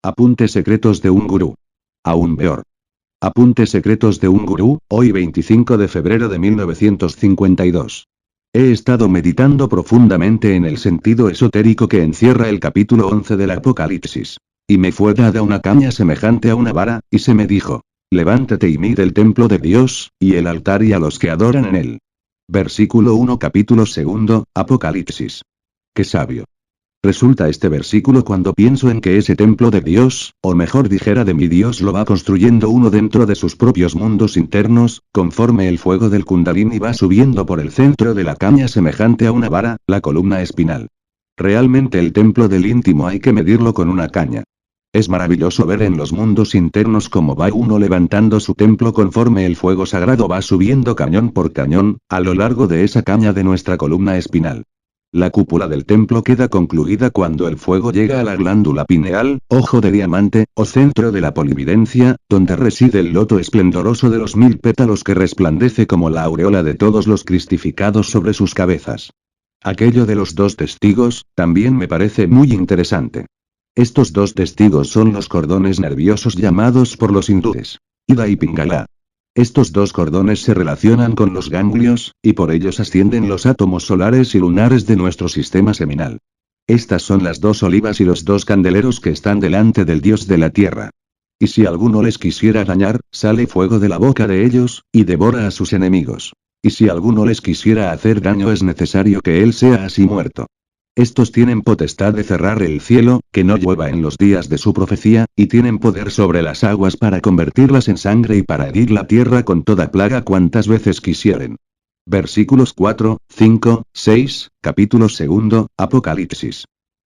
Apuntes secretos de un gurú. Aún peor. Apuntes secretos de un gurú, hoy 25 de febrero de 1952. He estado meditando profundamente en el sentido esotérico que encierra el capítulo 11 del Apocalipsis. Y me fue dada una caña semejante a una vara, y se me dijo: levántate y mira el templo de Dios, y el altar y a los que adoran en él. Versículo 1 capítulo 2, Apocalipsis. ¡Qué sabio! Resulta este versículo cuando pienso en que ese templo de Dios, o mejor dijera de mi Dios, lo va construyendo uno dentro de sus propios mundos internos, conforme el fuego del Kundalini va subiendo por el centro de la caña semejante a una vara, la columna espinal. Realmente el templo del íntimo hay que medirlo con una caña. Es maravilloso ver en los mundos internos cómo va uno levantando su templo conforme el fuego sagrado va subiendo cañón por cañón, a lo largo de esa caña de nuestra columna espinal. La cúpula del templo queda concluida cuando el fuego llega a la glándula pineal, ojo de diamante, o centro de la polividencia, donde reside el loto esplendoroso de los 1000 pétalos que resplandece como la aureola de todos los cristificados sobre sus cabezas. Aquello de los 2 testigos, también me parece muy interesante. Estos 2 testigos son los cordones nerviosos llamados por los hindúes Ida y Pingala. Estos 2 cordones se relacionan con los ganglios, y por ellos ascienden los átomos solares y lunares de nuestro sistema seminal. Estas son las 2 olivas y los 2 candeleros que están delante del Dios de la tierra. Y si alguno les quisiera dañar, sale fuego de la boca de ellos, y devora a sus enemigos. Y si alguno les quisiera hacer daño es necesario que él sea así muerto. Estos tienen potestad de cerrar el cielo, que no llueva en los días de su profecía, y tienen poder sobre las aguas para convertirlas en sangre y para herir la tierra con toda plaga cuantas veces quisieren. Versículos 4, 5, 6, capítulo 2, Apocalipsis.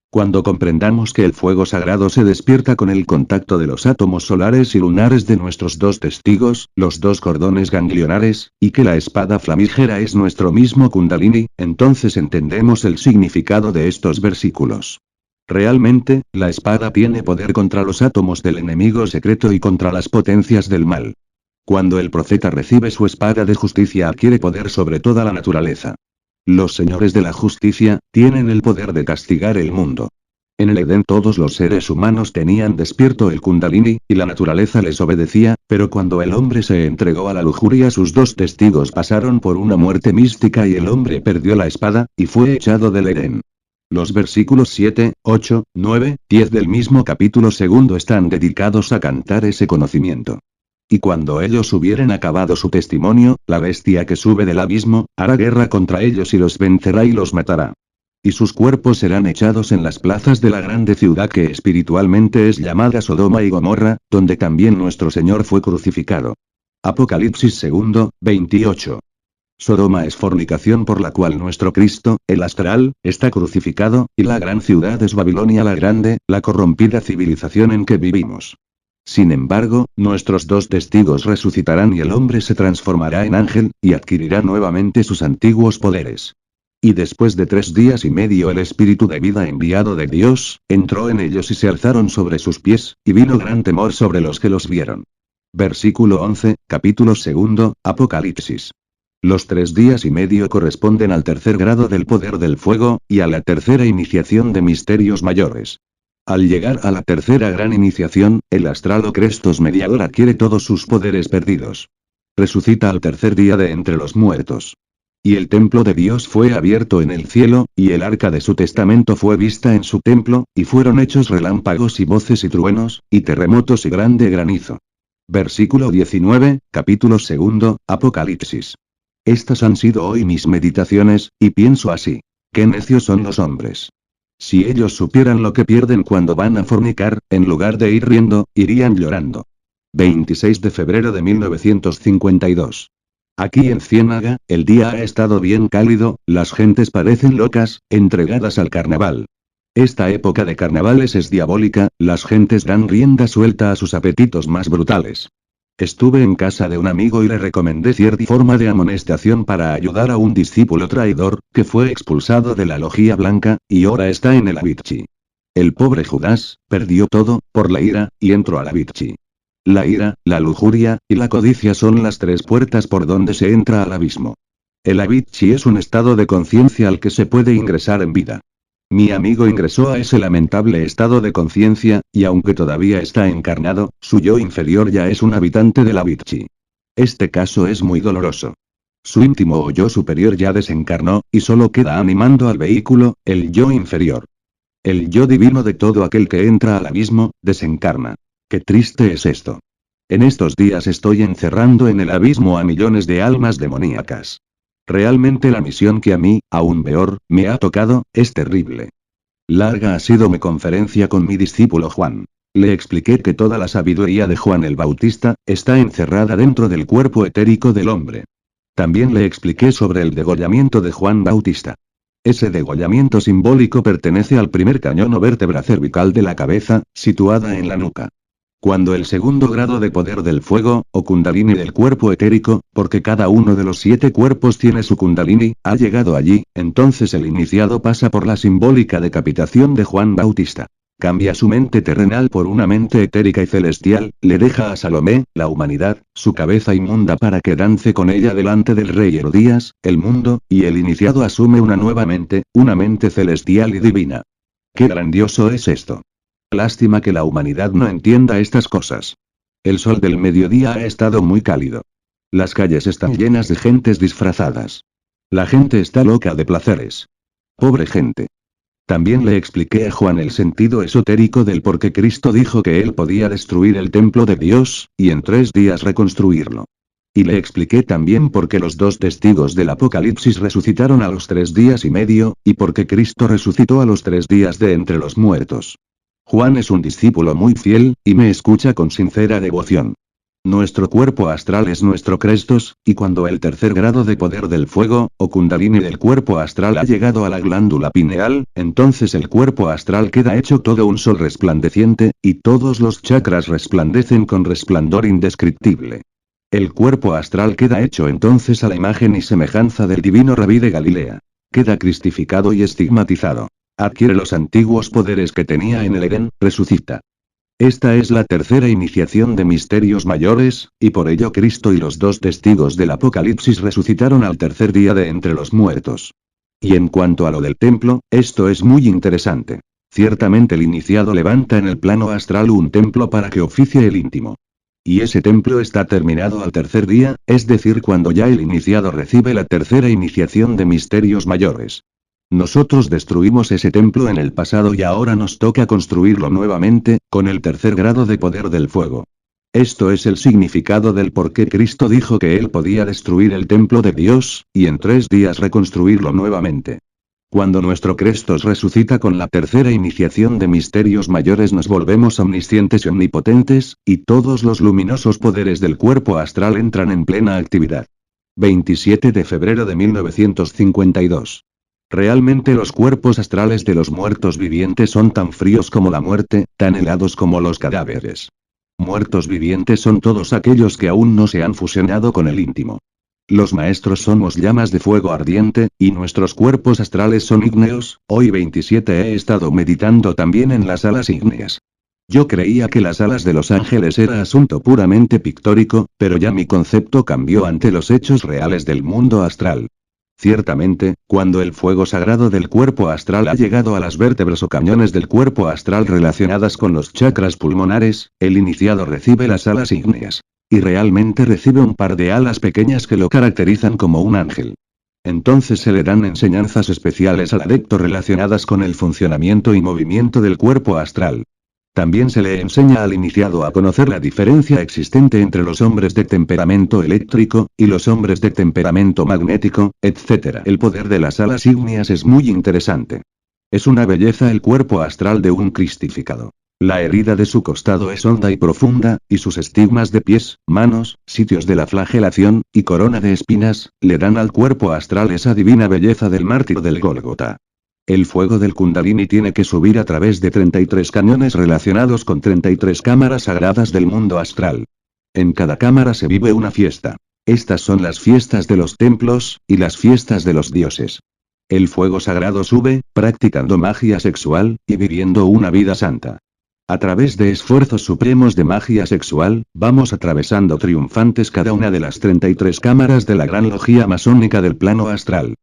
Cuando comprendamos que el fuego sagrado se despierta con el contacto de los átomos solares y lunares de nuestros 2 testigos, los 2 cordones ganglionares, y que la espada flamígera es nuestro mismo Kundalini, entonces entendemos el significado de estos versículos. Realmente, la espada tiene poder contra los átomos del enemigo secreto y contra las potencias del mal. Cuando el profeta recibe su espada de justicia adquiere poder sobre toda la naturaleza. Los señores de la justicia, tienen el poder de castigar el mundo. En el Edén todos los seres humanos tenían despierto el Kundalini, y la naturaleza les obedecía, pero cuando el hombre se entregó a la lujuria sus 2 testigos pasaron por una muerte mística y el hombre perdió la espada, y fue echado del Edén. Los versículos 7, 8, 9, 10 del mismo capítulo 2 están dedicados a cantar ese conocimiento. Y cuando ellos hubieren acabado su testimonio, la bestia que sube del abismo, hará guerra contra ellos y los vencerá y los matará. Y sus cuerpos serán echados en las plazas de la grande ciudad que espiritualmente es llamada Sodoma y Gomorra, donde también nuestro Señor fue crucificado. Apocalipsis 2, 28. Sodoma es fornicación por la cual nuestro Cristo, el astral, está crucificado, y la gran ciudad es Babilonia la grande, la corrompida civilización en que vivimos. Sin embargo, nuestros 2 testigos resucitarán y el hombre se transformará en ángel, y adquirirá nuevamente sus antiguos poderes. Y después de 3 días y medio el espíritu de vida enviado de Dios, entró en ellos y se alzaron sobre sus pies, y vino gran temor sobre los que los vieron. Versículo 11, capítulo 2, Apocalipsis. Los 3 días y medio corresponden al tercer grado del poder del fuego, y a la tercera iniciación de misterios mayores. Al llegar a la tercera gran iniciación, el astral o Crestos mediador adquiere todos sus poderes perdidos. Resucita al tercer día de entre los muertos. Y el templo de Dios fue abierto en el cielo, y el arca de su testamento fue vista en su templo, y fueron hechos relámpagos y voces y truenos, y terremotos y grande granizo. Versículo 19, capítulo 2, Apocalipsis. Estas han sido hoy mis meditaciones, y pienso así. Qué necios son los hombres. Si ellos supieran lo que pierden cuando van a fornicar, en lugar de ir riendo, irían llorando. 26 de febrero de 1952. Aquí en Ciénaga, el día ha estado bien cálido, las gentes parecen locas, entregadas al carnaval. Esta época de carnavales es diabólica, las gentes dan rienda suelta a sus apetitos más brutales. Estuve en casa de un amigo y le recomendé cierta forma de amonestación para ayudar a un discípulo traidor, que fue expulsado de la logía blanca, y ahora está en el Avicii. El pobre Judas, perdió todo, por la ira, y entró al Avicii. La ira, la lujuria, y la codicia son las 3 puertas por donde se entra al abismo. El Avicii es un estado de conciencia al que se puede ingresar en vida. Mi amigo ingresó a ese lamentable estado de conciencia, y aunque todavía está encarnado, su yo inferior ya es un habitante de la Vichy. Este caso es muy doloroso. Su íntimo o yo superior ya desencarnó, y solo queda animando al vehículo, el yo inferior. El yo divino de todo aquel que entra al abismo, desencarna. Qué triste es esto. En estos días estoy encerrando en el abismo a millones de almas demoníacas. Realmente la misión que a mí, aún peor, me ha tocado, es terrible. Larga ha sido mi conferencia con mi discípulo Juan. Le expliqué que toda la sabiduría de Juan el Bautista, está encerrada dentro del cuerpo etérico del hombre. También le expliqué sobre el degollamiento de Juan Bautista. Ese degollamiento simbólico pertenece al primer cañón o vértebra cervical de la cabeza, situada en la nuca. Cuando el segundo grado de poder del fuego, o kundalini del cuerpo etérico, porque cada uno de los 7 cuerpos tiene su kundalini, ha llegado allí, entonces el iniciado pasa por la simbólica decapitación de Juan Bautista. Cambia su mente terrenal por una mente etérica y celestial, le deja a Salomé, la humanidad, su cabeza inmunda para que dance con ella delante del rey Herodías, el mundo, y el iniciado asume una mente celestial y divina. ¡Qué grandioso es esto! Lástima que la humanidad no entienda estas cosas. El sol del mediodía ha estado muy cálido. Las calles están llenas de gentes disfrazadas. La gente está loca de placeres. Pobre gente. También le expliqué a Juan el sentido esotérico del por qué Cristo dijo que él podía destruir el templo de Dios, y en 3 días reconstruirlo. Y le expliqué también por qué los 2 testigos del Apocalipsis resucitaron a los 3 días y medio, y por qué Cristo resucitó a los 3 días de entre los muertos. Juan es un discípulo muy fiel, y me escucha con sincera devoción. Nuestro cuerpo astral es nuestro Crestos, y cuando el tercer grado de poder del fuego, o kundalini del cuerpo astral ha llegado a la glándula pineal, entonces el cuerpo astral queda hecho todo un sol resplandeciente, y todos los chakras resplandecen con resplandor indescriptible. El cuerpo astral queda hecho entonces a la imagen y semejanza del divino Rabí de Galilea. Queda cristificado y estigmatizado. Adquiere los antiguos poderes que tenía en el Edén, resucita. Esta es la tercera iniciación de misterios mayores, y por ello Cristo y los 2 testigos del Apocalipsis resucitaron al tercer día de entre los muertos. Y en cuanto a lo del templo, esto es muy interesante. Ciertamente el iniciado levanta en el plano astral un templo para que oficie el íntimo. Y ese templo está terminado al tercer día, es decir, cuando ya el iniciado recibe la tercera iniciación de misterios mayores. Nosotros destruimos ese templo en el pasado y ahora nos toca construirlo nuevamente, con el tercer grado de poder del fuego. Esto es el significado del por qué Cristo dijo que él podía destruir el templo de Dios, y en 3 días reconstruirlo nuevamente. Cuando nuestro Crestos resucita con la tercera iniciación de misterios mayores nos volvemos omniscientes y omnipotentes, y todos los luminosos poderes del cuerpo astral entran en plena actividad. 27 de febrero de 1952. Realmente los cuerpos astrales de los muertos vivientes son tan fríos como la muerte, tan helados como los cadáveres. Muertos vivientes son todos aquellos que aún no se han fusionado con el íntimo. Los maestros somos llamas de fuego ardiente, y nuestros cuerpos astrales son ígneos. Hoy 27 he estado meditando también en las alas ígneas. Yo creía que las alas de los ángeles era asunto puramente pictórico, pero ya mi concepto cambió ante los hechos reales del mundo astral. Ciertamente, cuando el fuego sagrado del cuerpo astral ha llegado a las vértebras o cañones del cuerpo astral relacionadas con los chakras pulmonares, el iniciado recibe las alas ígneas. Y realmente recibe un par de alas pequeñas que lo caracterizan como un ángel. Entonces se le dan enseñanzas especiales al adepto relacionadas con el funcionamiento y movimiento del cuerpo astral. También se le enseña al iniciado a conocer la diferencia existente entre los hombres de temperamento eléctrico, y los hombres de temperamento magnético, etc. El poder de las alas ígneas es muy interesante. Es una belleza el cuerpo astral de un cristificado. La herida de su costado es honda y profunda, y sus estigmas de pies, manos, sitios de la flagelación, y corona de espinas, le dan al cuerpo astral esa divina belleza del mártir del Gólgota. El fuego del Kundalini tiene que subir a través de 33 cañones relacionados con 33 cámaras sagradas del mundo astral. En cada cámara se vive una fiesta. Estas son las fiestas de los templos, y las fiestas de los dioses. El fuego sagrado sube, practicando magia sexual, y viviendo una vida santa. A través de esfuerzos supremos de magia sexual, vamos atravesando triunfantes cada una de las 33 cámaras de la gran logía masónica del plano astral.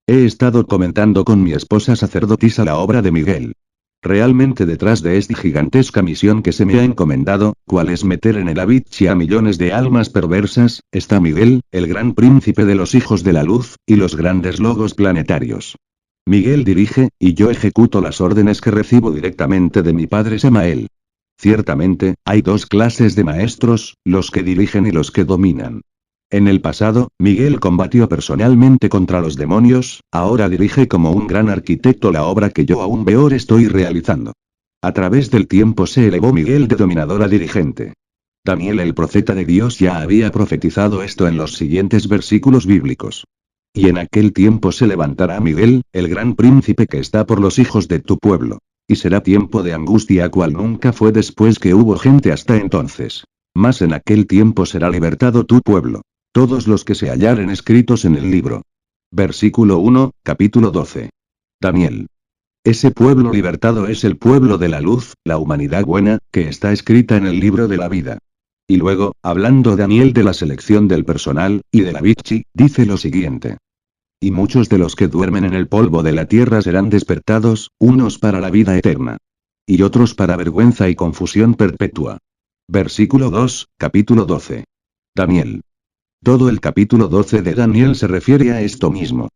He estado comentando con mi esposa sacerdotisa la obra de Miguel. Realmente detrás de esta gigantesca misión que se me ha encomendado, cual es meter en el Avicii a millones de almas perversas, está Miguel, el gran príncipe de los hijos de la luz, y los grandes logos planetarios. Miguel dirige, y yo ejecuto las órdenes que recibo directamente de mi padre Samael. Ciertamente, hay dos clases de maestros, los que dirigen y los que dominan. En el pasado, Miguel combatió personalmente contra los demonios, ahora dirige como un gran arquitecto la obra que yo aún peor estoy realizando. A través del tiempo se elevó Miguel de dominador a dirigente. Daniel el profeta de Dios ya había profetizado esto en los siguientes versículos bíblicos. Y en aquel tiempo se levantará Miguel, el gran príncipe que está por los hijos de tu pueblo. Y será tiempo de angustia cual nunca fue después que hubo gente hasta entonces. Mas en aquel tiempo será libertado tu pueblo. Todos los que se hallaren escritos en el libro. Versículo 1, capítulo 12. Daniel. Ese pueblo libertado es el pueblo de la luz, la humanidad buena, que está escrita en el libro de la vida. Y luego, hablando Daniel de la selección del personal, y de la Avicii, dice lo siguiente. Y muchos de los que duermen en el polvo de la tierra serán despertados, unos para la vida eterna. Y otros para vergüenza y confusión perpetua. Versículo 2, capítulo 12. Daniel. Todo el capítulo 12 de Daniel se refiere a esto mismo.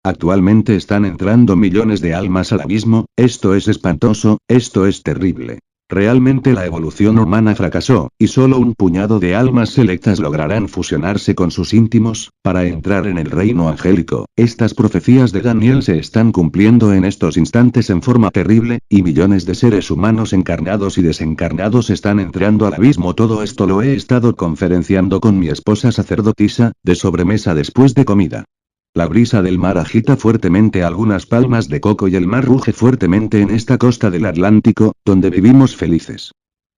Actualmente están entrando millones de almas al abismo, esto es espantoso, esto es terrible. Realmente la evolución humana fracasó, y solo un puñado de almas selectas lograrán fusionarse con sus íntimos, para entrar en el reino angélico. Estas profecías de Daniel se están cumpliendo en estos instantes en forma terrible, y millones de seres humanos encarnados y desencarnados están entrando al abismo. Todo esto lo he estado conferenciando con mi esposa sacerdotisa, de sobremesa después de comida. La brisa del mar agita fuertemente algunas palmas de coco y el mar ruge fuertemente en esta costa del Atlántico, donde vivimos felices.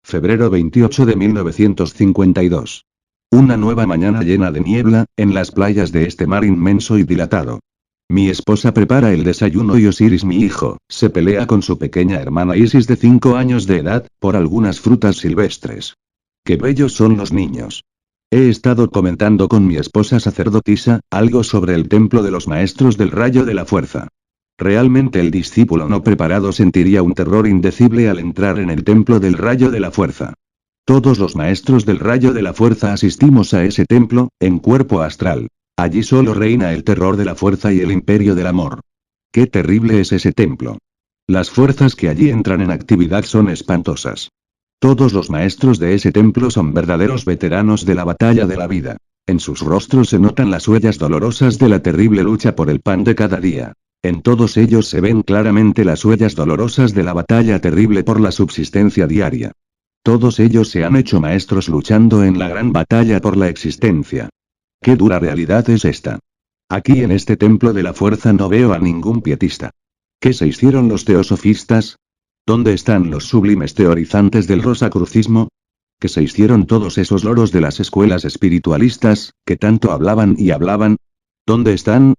Febrero 28 de 1952. Una nueva mañana llena de niebla, en las playas de este mar inmenso y dilatado. Mi esposa prepara el desayuno y Osiris, mi hijo, se pelea con su pequeña hermana Isis de 5 años de edad, por algunas frutas silvestres. ¡Qué bellos son los niños! He estado comentando con mi esposa sacerdotisa, algo sobre el templo de los maestros del rayo de la fuerza. Realmente el discípulo no preparado sentiría un terror indecible al entrar en el templo del rayo de la fuerza. Todos los maestros del rayo de la fuerza asistimos a ese templo, en cuerpo astral. Allí solo reina el terror de la fuerza y el imperio del amor. ¡Qué terrible es ese templo! Las fuerzas que allí entran en actividad son espantosas. Todos los maestros de ese templo son verdaderos veteranos de la batalla de la vida. En sus rostros se notan las huellas dolorosas de la terrible lucha por el pan de cada día. En todos ellos se ven claramente las huellas dolorosas de la batalla terrible por la subsistencia diaria. Todos ellos se han hecho maestros luchando en la gran batalla por la existencia. ¡Qué dura realidad es esta! Aquí en este templo de la fuerza no veo a ningún pietista. ¿Qué se hicieron los teosofistas? ¿Dónde están los sublimes teorizantes del rosacrucismo? ¿Qué se hicieron todos esos loros de las escuelas espiritualistas, que tanto hablaban y hablaban? ¿Dónde están?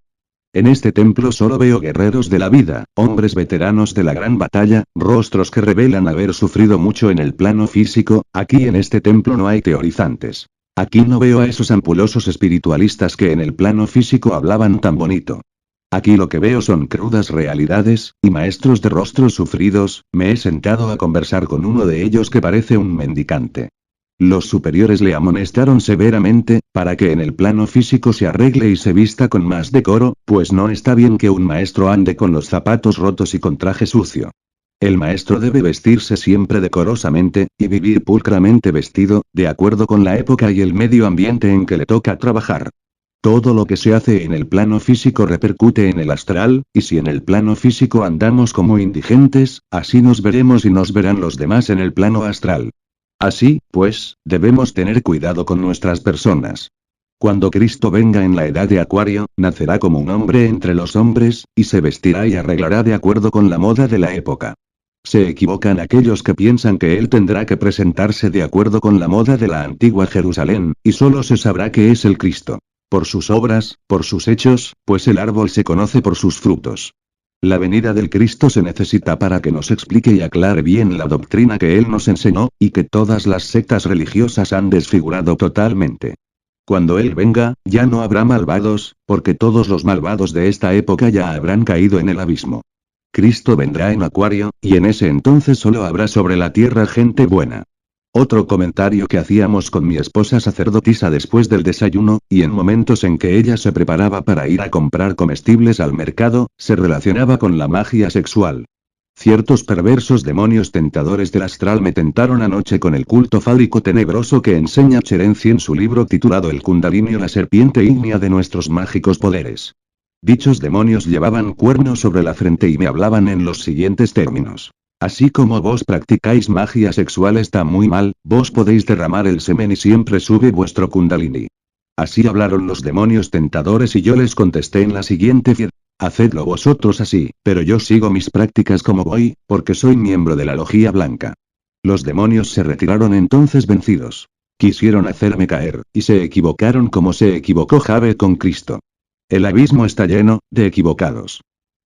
En este templo solo veo guerreros de la vida, hombres veteranos de la gran batalla, rostros que revelan haber sufrido mucho en el plano físico. Aquí en este templo no hay teorizantes. Aquí no veo a esos ampulosos espiritualistas que en el plano físico hablaban tan bonito. Aquí lo que veo son crudas realidades, y maestros de rostros sufridos. Me he sentado a conversar con uno de ellos que parece un mendicante. Los superiores le amonestaron severamente, para que en el plano físico se arregle y se vista con más decoro, pues no está bien que un maestro ande con los zapatos rotos y con traje sucio. El maestro debe vestirse siempre decorosamente, y vivir pulcramente vestido, de acuerdo con la época y el medio ambiente en que le toca trabajar. Todo lo que se hace en el plano físico repercute en el astral, y si en el plano físico andamos como indigentes, así nos veremos y nos verán los demás en el plano astral. Así, pues, debemos tener cuidado con nuestras personas. Cuando Cristo venga en la edad de Acuario, nacerá como un hombre entre los hombres, y se vestirá y arreglará de acuerdo con la moda de la época. Se equivocan aquellos que piensan que él tendrá que presentarse de acuerdo con la moda de la antigua Jerusalén, y solo se sabrá que es el Cristo. Por sus obras, por sus hechos, pues el árbol se conoce por sus frutos. La venida del Cristo se necesita para que nos explique y aclare bien la doctrina que Él nos enseñó, y que todas las sectas religiosas han desfigurado totalmente. Cuando Él venga, ya no habrá malvados, porque todos los malvados de esta época ya habrán caído en el abismo. Cristo vendrá en Acuario, y en ese entonces solo habrá sobre la tierra gente buena. Otro comentario que hacíamos con mi esposa sacerdotisa después del desayuno, y en momentos en que ella se preparaba para ir a comprar comestibles al mercado, se relacionaba con la magia sexual. Ciertos perversos demonios tentadores del astral me tentaron anoche con el culto fálico tenebroso que enseña Cherenzi en su libro titulado El Kundalini o la serpiente ígnea de nuestros mágicos poderes. Dichos demonios llevaban cuernos sobre la frente y me hablaban en los siguientes términos. Así como vos practicáis magia sexual está muy mal, vos podéis derramar el semen y siempre sube vuestro Kundalini. Así hablaron los demonios tentadores y yo les contesté en la siguiente fiesta. Hacedlo vosotros así, pero yo sigo mis prácticas como voy, porque soy miembro de la Logia Blanca. Los demonios se retiraron entonces vencidos. Quisieron hacerme caer, y se equivocaron como se equivocó Jave con Cristo. El abismo está lleno de equivocados.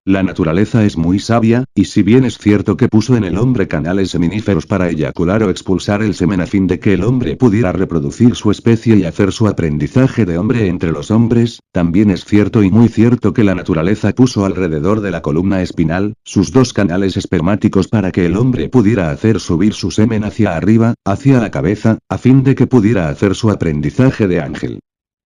La naturaleza es muy sabia, y si bien es cierto que puso en el hombre canales seminíferos para eyacular o expulsar el semen a fin de que el hombre pudiera reproducir su especie y hacer su aprendizaje de hombre entre los hombres, también es cierto y muy cierto que la naturaleza puso alrededor de la columna espinal, sus dos canales espermáticos para que el hombre pudiera hacer subir su semen hacia arriba, hacia la cabeza, a fin de que pudiera hacer su aprendizaje de ángel.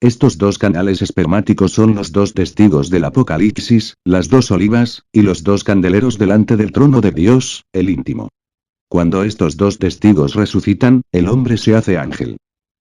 Estos dos canales espermáticos son los dos testigos del Apocalipsis, las dos olivas, y los dos candeleros delante del trono de Dios, el íntimo. Cuando estos dos testigos resucitan, el hombre se hace ángel.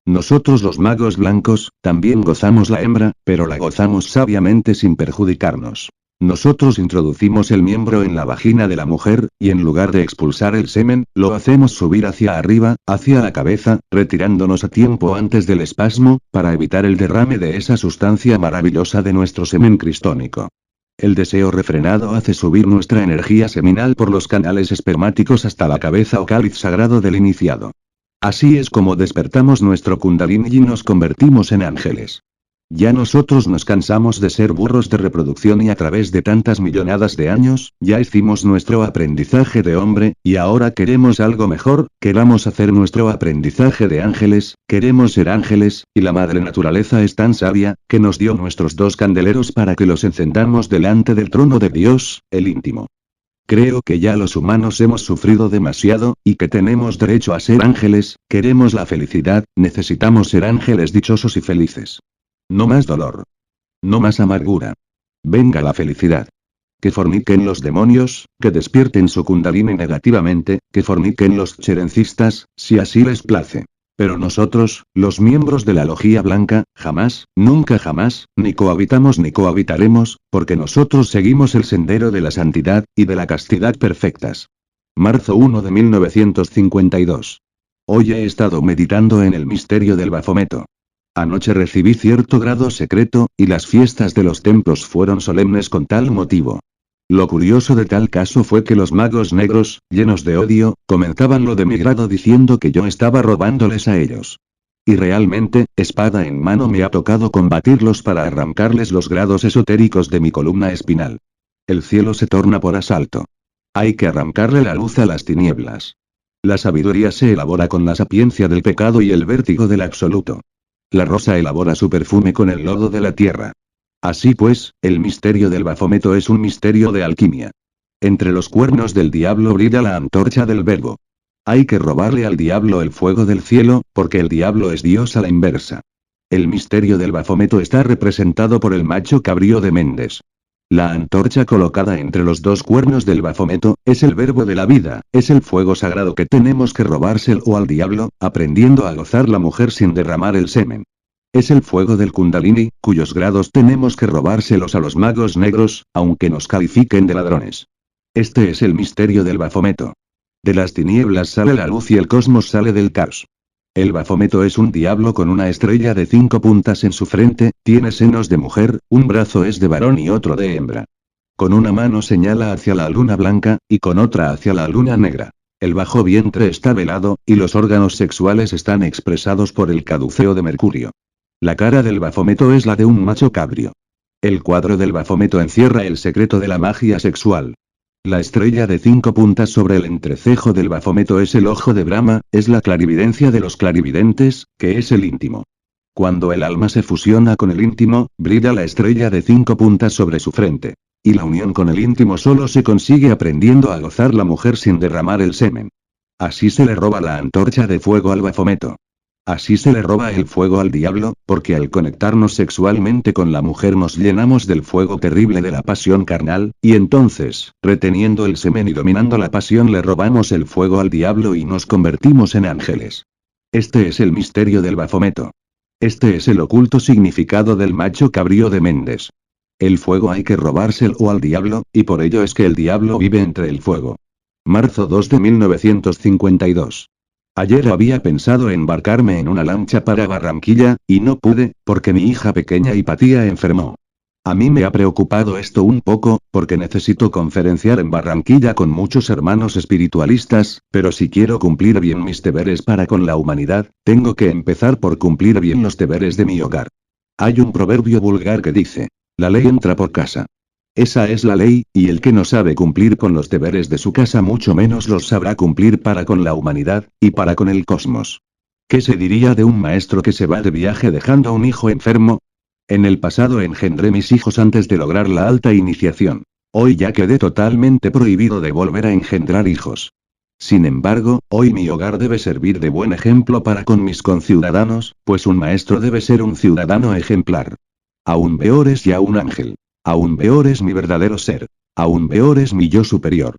Nosotros los magos blancos, también gozamos la hembra, pero la gozamos sabiamente sin perjudicarnos. Nosotros introducimos el miembro en la vagina de la mujer, y en lugar de expulsar el semen, lo hacemos subir hacia arriba, hacia la cabeza, retirándonos a tiempo antes del espasmo, para evitar el derrame de esa sustancia maravillosa de nuestro semen cristónico. El deseo refrenado hace subir nuestra energía seminal por los canales espermáticos hasta la cabeza o cáliz sagrado del iniciado. Así es como despertamos nuestro Kundalini y nos convertimos en ángeles. Ya nosotros nos cansamos de ser burros de reproducción y a través de tantas millonadas de años, ya hicimos nuestro aprendizaje de hombre, y ahora queremos algo mejor, queramos hacer nuestro aprendizaje de ángeles, queremos ser ángeles, y la madre naturaleza es tan sabia, que nos dio nuestros dos candeleros para que los encendamos delante del trono de Dios, el íntimo. Creo que ya los humanos hemos sufrido demasiado, y que tenemos derecho a ser ángeles, queremos la felicidad, necesitamos ser ángeles dichosos y felices. No más dolor. No más amargura. Venga la felicidad. Que forniquen los demonios, que despierten su Kundalini negativamente, que forniquen los cherencistas, si así les place. Pero nosotros, los miembros de la Logia Blanca, jamás, nunca jamás, ni cohabitamos ni cohabitaremos, porque nosotros seguimos el sendero de la santidad, y de la castidad perfectas. Marzo 1 de 1952. Hoy he estado meditando en el misterio del Bafometo. Anoche recibí cierto grado secreto, y las fiestas de los templos fueron solemnes con tal motivo. Lo curioso de tal caso fue que los magos negros, llenos de odio, comentaban lo de mi grado diciendo que yo estaba robándoles a ellos. Y realmente, espada en mano me ha tocado combatirlos para arrancarles los grados esotéricos de mi columna espinal. El cielo se torna por asalto. Hay que arrancarle la luz a las tinieblas. La sabiduría se elabora con la sapiencia del pecado y el vértigo del absoluto. La rosa elabora su perfume con el lodo de la tierra. Así pues, el misterio del Bafometo es un misterio de alquimia. Entre los cuernos del diablo brilla la antorcha del verbo. Hay que robarle al diablo el fuego del cielo, porque el diablo es Dios a la inversa. El misterio del Bafometo está representado por el macho cabrío de Méndez. La antorcha colocada entre los dos cuernos del Bafometo, es el verbo de la vida, es el fuego sagrado que tenemos que robárselo al diablo, aprendiendo a gozar la mujer sin derramar el semen. Es el fuego del Kundalini, cuyos grados tenemos que robárselos a los magos negros, aunque nos califiquen de ladrones. Este es el misterio del Bafometo. De las tinieblas sale la luz y el cosmos sale del caos. El Bafometo es un diablo con una estrella de 5 puntas en su frente, tiene senos de mujer, un brazo es de varón y otro de hembra. Con una mano señala hacia la luna blanca, y con otra hacia la luna negra. El bajo vientre está velado, y los órganos sexuales están expresados por el caduceo de Mercurio. La cara del Bafometo es la de un macho cabrio. El cuadro del Bafometo encierra el secreto de la magia sexual. La estrella de 5 puntas sobre el entrecejo del Bafometo es el ojo de Brahma, es la clarividencia de los clarividentes, que es el íntimo. Cuando el alma se fusiona con el íntimo, brilla la estrella de 5 puntas sobre su frente. Y la unión con el íntimo solo se consigue aprendiendo a gozar la mujer sin derramar el semen. Así se le roba la antorcha de fuego al Baphometo. Así se le roba el fuego al diablo, porque al conectarnos sexualmente con la mujer nos llenamos del fuego terrible de la pasión carnal, y entonces, reteniendo el semen y dominando la pasión le robamos el fuego al diablo y nos convertimos en ángeles. Este es el misterio del Baphometo. Este es el oculto significado del macho cabrío de Méndez. El fuego hay que robárselo al diablo, y por ello es que el diablo vive entre el fuego. Marzo 2 de 1952. Ayer había pensado embarcarme en una lancha para Barranquilla, y no pude, porque mi hija pequeña Hipatía enfermó. A mí me ha preocupado esto un poco, porque necesito conferenciar en Barranquilla con muchos hermanos espiritualistas, pero si quiero cumplir bien mis deberes para con la humanidad, tengo que empezar por cumplir bien los deberes de mi hogar. Hay un proverbio vulgar que dice, la ley entra por casa. Esa es la ley, y el que no sabe cumplir con los deberes de su casa mucho menos los sabrá cumplir para con la humanidad, y para con el cosmos. ¿Qué se diría de un maestro que se va de viaje dejando a un hijo enfermo? En el pasado engendré mis hijos antes de lograr la alta iniciación. Hoy ya quedé totalmente prohibido de volver a engendrar hijos. Sin embargo, hoy mi hogar debe servir de buen ejemplo para con mis conciudadanos, pues un maestro debe ser un ciudadano ejemplar. Aún peor es ya un ángel. Aún peor es mi verdadero ser. Aún peor es mi yo superior.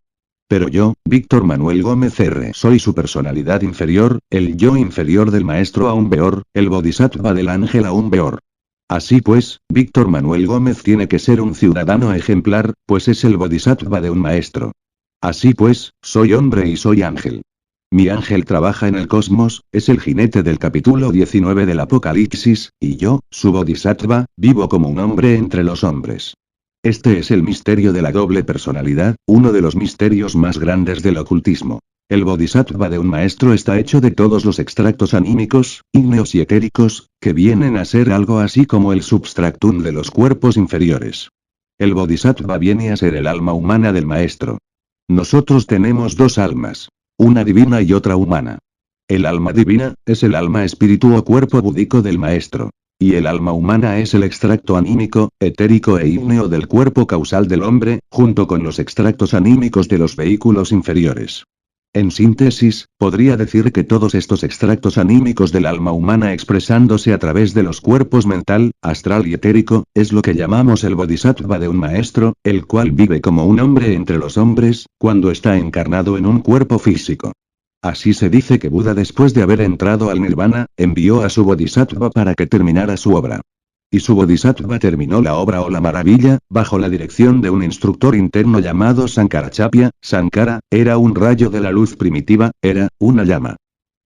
Pero yo, Víctor Manuel Gómez R. soy su personalidad inferior, el yo inferior del maestro aún peor, el bodhisattva del ángel aún peor. Así pues, Víctor Manuel Gómez tiene que ser un ciudadano ejemplar, pues es el bodhisattva de un maestro. Así pues, soy hombre y soy ángel. Mi ángel trabaja en el cosmos, es el jinete del capítulo 19 del Apocalipsis, y yo, su bodhisattva, vivo como un hombre entre los hombres. Este es el misterio de la doble personalidad, uno de los misterios más grandes del ocultismo. El bodhisattva de un maestro está hecho de todos los extractos anímicos, ígneos y etéricos, que vienen a ser algo así como el substractum de los cuerpos inferiores. El bodhisattva viene a ser el alma humana del maestro. Nosotros tenemos dos almas. Una divina y otra humana. El alma divina, es el alma espíritu o cuerpo búdico del maestro. Y el alma humana es el extracto anímico, etérico e ígneo del cuerpo causal del hombre, junto con los extractos anímicos de los vehículos inferiores. En síntesis, podría decir que todos estos extractos anímicos del alma humana expresándose a través de los cuerpos mental, astral y etérico, es lo que llamamos el bodhisattva de un maestro, el cual vive como un hombre entre los hombres, cuando está encarnado en un cuerpo físico. Así se dice que Buda, después de haber entrado al nirvana, envió a su bodhisattva para que terminara su obra. Y su bodhisattva terminó la obra o la maravilla, bajo la dirección de un instructor interno llamado Sankaracharya. Sankara, era un rayo de la luz primitiva, era, una llama.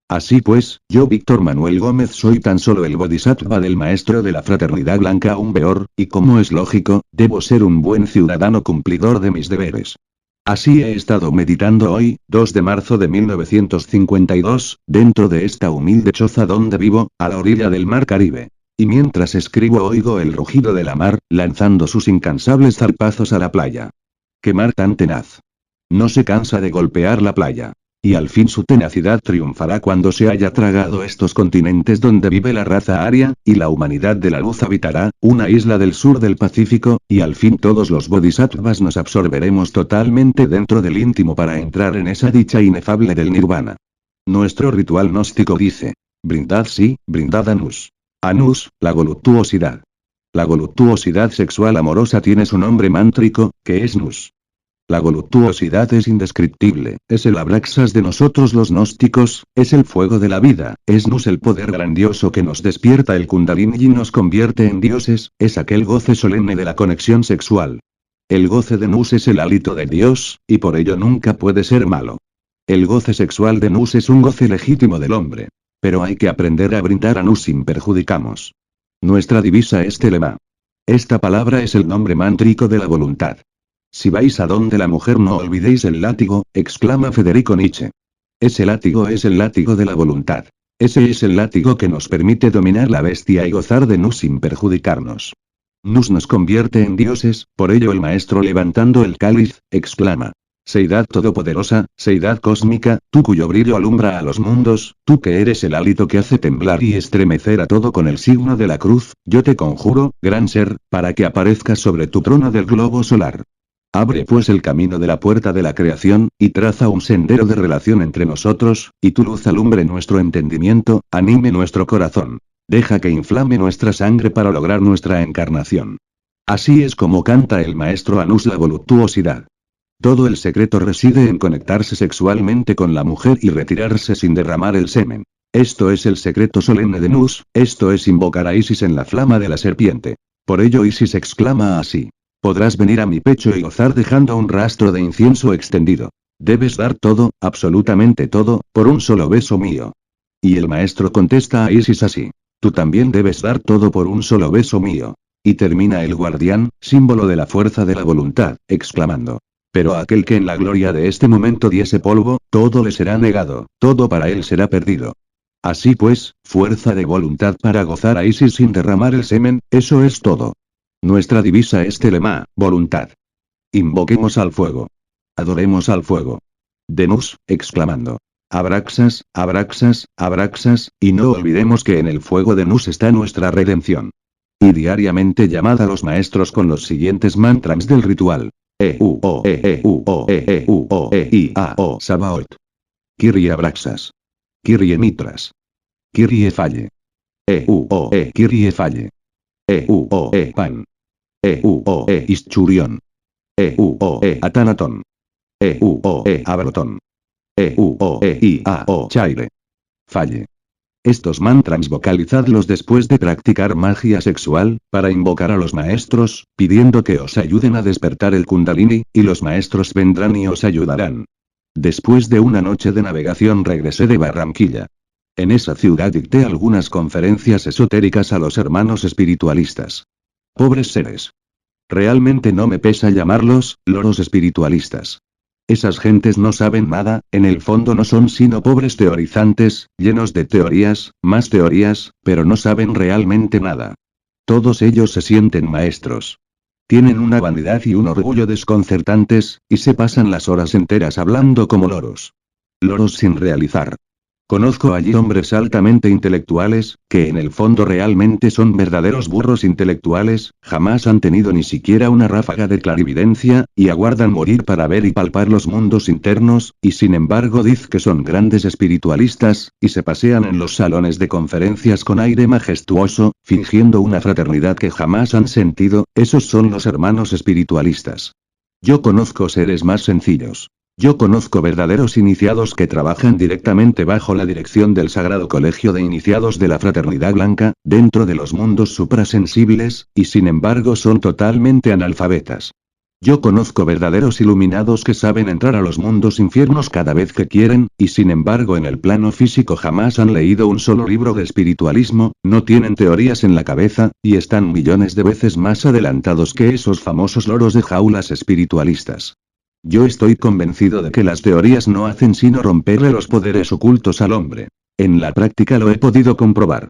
Así pues, yo Víctor Manuel Gómez soy tan solo el bodhisattva del maestro de la fraternidad blanca aún peor, y como es lógico, debo ser un buen ciudadano cumplidor de mis deberes. Así he estado meditando hoy, 2 de marzo de 1952, dentro de esta humilde choza donde vivo, a la orilla del mar Caribe. Y mientras escribo oigo el rugido de la mar, lanzando sus incansables zarpazos a la playa. ¡Qué mar tan tenaz! No se cansa de golpear la playa. Y al fin su tenacidad triunfará cuando se haya tragado estos continentes donde vive la raza aria, y la humanidad de la luz habitará, una isla del sur del Pacífico, y al fin todos los bodhisattvas nos absorberemos totalmente dentro del íntimo para entrar en esa dicha inefable del nirvana. Nuestro ritual gnóstico dice, brindad sí, brindad Anus. Anus, la voluptuosidad. La voluptuosidad sexual amorosa tiene su nombre mántrico, que es Nus. La voluptuosidad es indescriptible, es el abraxas de nosotros los gnósticos, es el fuego de la vida, es Nus el poder grandioso que nos despierta el kundalini y nos convierte en dioses, es aquel goce solemne de la conexión sexual. El goce de Nus es el hálito de Dios, y por ello nunca puede ser malo. El goce sexual de Nus es un goce legítimo del hombre. Pero hay que aprender a brindar a Nus sin perjudicamos. Nuestra divisa es Telema. Esta palabra es el nombre mántrico de la voluntad. Si vais a donde la mujer no olvidéis el látigo, exclama Federico Nietzsche. Ese látigo es el látigo de la voluntad. Ese es el látigo que nos permite dominar la bestia y gozar de Nus sin perjudicarnos. Nus nos convierte en dioses, por ello el maestro levantando el cáliz, exclama. Seidad todopoderosa, Seidad cósmica, tú cuyo brillo alumbra a los mundos, tú que eres el hálito que hace temblar y estremecer a todo con el signo de la cruz, yo te conjuro, gran ser, para que aparezcas sobre tu trono del globo solar. Abre pues el camino de la puerta de la creación, y traza un sendero de relación entre nosotros, y tu luz alumbre nuestro entendimiento, anime nuestro corazón. Deja que inflame nuestra sangre para lograr nuestra encarnación. Así es como canta el maestro Anus la voluptuosidad. Todo el secreto reside en conectarse sexualmente con la mujer y retirarse sin derramar el semen. Esto es el secreto solemne de Nus, esto es invocar a Isis en la flama de la serpiente. Por ello Isis exclama así. Podrás venir a mi pecho y gozar dejando un rastro de incienso extendido. Debes dar todo, absolutamente todo, por un solo beso mío. Y el maestro contesta a Isis así. Tú también debes dar todo por un solo beso mío. Y termina el guardián, símbolo de la fuerza de la voluntad, exclamando. Pero a aquel que en la gloria de este momento diese polvo, todo le será negado, todo para él será perdido. Así pues, fuerza de voluntad para gozar a Isis sin derramar el semen, eso es todo. Nuestra divisa es Telema, voluntad. Invoquemos al fuego. Adoremos al fuego. Denus, exclamando. Abraxas, Abraxas, Abraxas, y no olvidemos que en el fuego de Nus está nuestra redención. Y diariamente llamad a los maestros con los siguientes mantras del ritual. E-U-O-E-E-U-O-E-U-O-E-I-A-O Sabaoth. Kyrie Abraxas. Kyrie Mitras. Kyrie Falle. E-U-O-E Kyrie Falle. E-U-O-E Pan. E-U-O-E Ischurion. E-U-O-E Atanaton. E-U-O-E Abroton. E-U-O-E-I-A-O Chaire. Falle. Estos mantras vocalizadlos después de practicar magia sexual, para invocar a los maestros, pidiendo que os ayuden a despertar el Kundalini, y los maestros vendrán y os ayudarán. Después de una noche de navegación regresé de Barranquilla. En esa ciudad dicté algunas conferencias esotéricas a los hermanos espiritualistas. Pobres seres. Realmente no me pesa llamarlos, loros espiritualistas. Esas gentes no saben nada, en el fondo no son sino pobres teorizantes, llenos de teorías, más teorías, pero no saben realmente nada. Todos ellos se sienten maestros. Tienen una vanidad y un orgullo desconcertantes, y se pasan las horas enteras hablando como loros. Loros sin realizar. Conozco allí hombres altamente intelectuales, que en el fondo realmente son verdaderos burros intelectuales, jamás han tenido ni siquiera una ráfaga de clarividencia, y aguardan morir para ver y palpar los mundos internos, y sin embargo dicen que son grandes espiritualistas, y se pasean en los salones de conferencias con aire majestuoso, fingiendo una fraternidad que jamás han sentido. Esos son los hermanos espiritualistas. Yo conozco seres más sencillos. Yo conozco verdaderos iniciados que trabajan directamente bajo la dirección del Sagrado Colegio de Iniciados de la Fraternidad Blanca, dentro de los mundos suprasensibles, y sin embargo son totalmente analfabetas. Yo conozco verdaderos iluminados que saben entrar a los mundos infiernos cada vez que quieren, y sin embargo en el plano físico jamás han leído un solo libro de espiritualismo, no tienen teorías en la cabeza, y están millones de veces más adelantados que esos famosos loros de jaulas espiritualistas. Yo estoy convencido de que las teorías no hacen sino romperle los poderes ocultos al hombre. En la práctica lo he podido comprobar.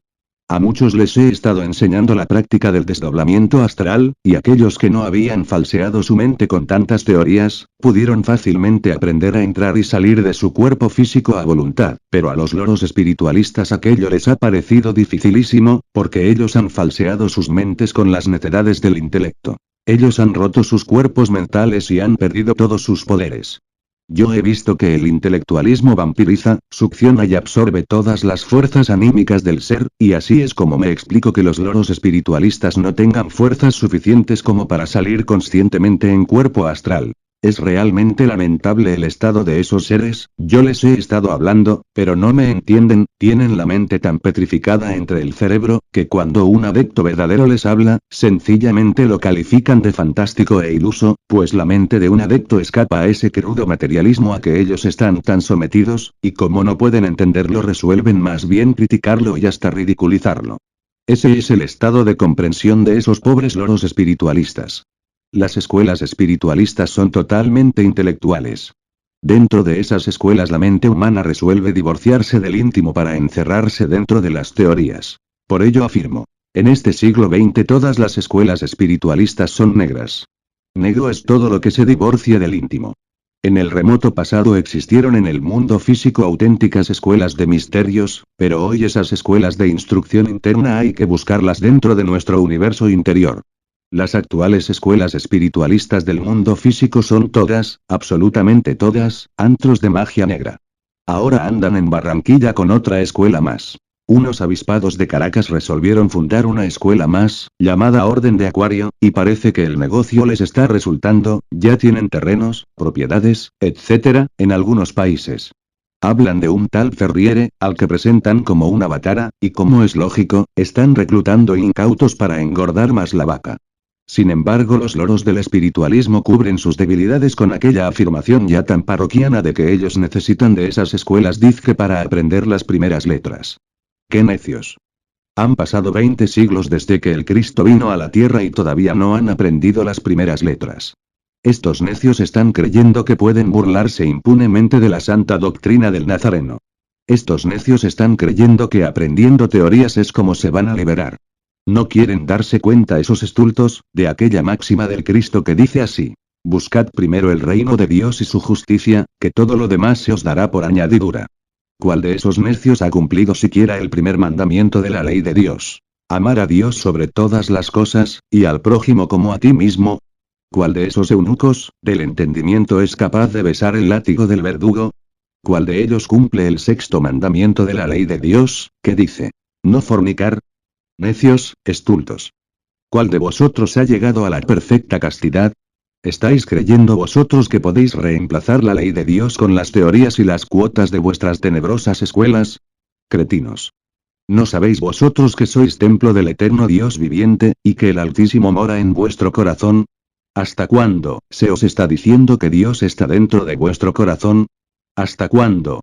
A muchos les he estado enseñando la práctica del desdoblamiento astral, y aquellos que no habían falseado su mente con tantas teorías, pudieron fácilmente aprender a entrar y salir de su cuerpo físico a voluntad, pero a los loros espiritualistas aquello les ha parecido dificilísimo, porque ellos han falseado sus mentes con las necedades del intelecto. Ellos han roto sus cuerpos mentales y han perdido todos sus poderes. Yo he visto que el intelectualismo vampiriza, succiona y absorbe todas las fuerzas anímicas del ser, y así es como me explico que los loros espiritualistas no tengan fuerzas suficientes como para salir conscientemente en cuerpo astral. Es realmente lamentable el estado de esos seres, yo les he estado hablando, pero no me entienden, tienen la mente tan petrificada entre el cerebro, que cuando un adepto verdadero les habla, sencillamente lo califican de fantástico e iluso, pues la mente de un adepto escapa a ese crudo materialismo a que ellos están tan sometidos, y como no pueden entenderlo resuelven más bien criticarlo y hasta ridiculizarlo. Ese es el estado de comprensión de esos pobres loros espiritualistas. Las escuelas espiritualistas son totalmente intelectuales. Dentro de esas escuelas la mente humana resuelve divorciarse del íntimo para encerrarse dentro de las teorías. Por ello afirmo. En este siglo XX todas las escuelas espiritualistas son negras. Negro es todo lo que se divorcia del íntimo. En el remoto pasado existieron en el mundo físico auténticas escuelas de misterios, pero hoy esas escuelas de instrucción interna hay que buscarlas dentro de nuestro universo interior. Las actuales escuelas espiritualistas del mundo físico son todas, absolutamente todas, antros de magia negra. Ahora andan en Barranquilla con otra escuela más. Unos avispados de Caracas resolvieron fundar una escuela más, llamada Orden de Acuario, y parece que el negocio les está resultando, ya tienen terrenos, propiedades, etc., en algunos países. Hablan de un tal Ferriere, al que presentan como una batara, y como es lógico, están reclutando incautos para engordar más la vaca. Sin embargo, los loros del espiritualismo cubren sus debilidades con aquella afirmación ya tan parroquiana de que ellos necesitan de esas escuelas dizque para aprender las primeras letras. ¡Qué necios! Han pasado 20 siglos desde que el Cristo vino a la tierra y todavía no han aprendido las primeras letras. Estos necios están creyendo que pueden burlarse impunemente de la santa doctrina del Nazareno. Estos necios están creyendo que aprendiendo teorías es como se van a liberar. No quieren darse cuenta esos estultos, de aquella máxima del Cristo que dice así: buscad primero el reino de Dios y su justicia, que todo lo demás se os dará por añadidura. ¿Cuál de esos necios ha cumplido siquiera el primer mandamiento de la ley de Dios? Amar a Dios sobre todas las cosas, y al prójimo como a ti mismo. ¿Cuál de esos eunucos, del entendimiento es capaz de besar el látigo del verdugo? ¿Cuál de ellos cumple el sexto mandamiento de la ley de Dios, que dice: no fornicar? Necios, estultos. ¿Cuál de vosotros ha llegado a la perfecta castidad? ¿Estáis creyendo vosotros que podéis reemplazar la ley de Dios con las teorías y las cuotas de vuestras tenebrosas escuelas? Cretinos. ¿No sabéis vosotros que sois templo del eterno Dios viviente, y que el Altísimo mora en vuestro corazón? ¿Hasta cuándo se os está diciendo que Dios está dentro de vuestro corazón? ¿Hasta cuándo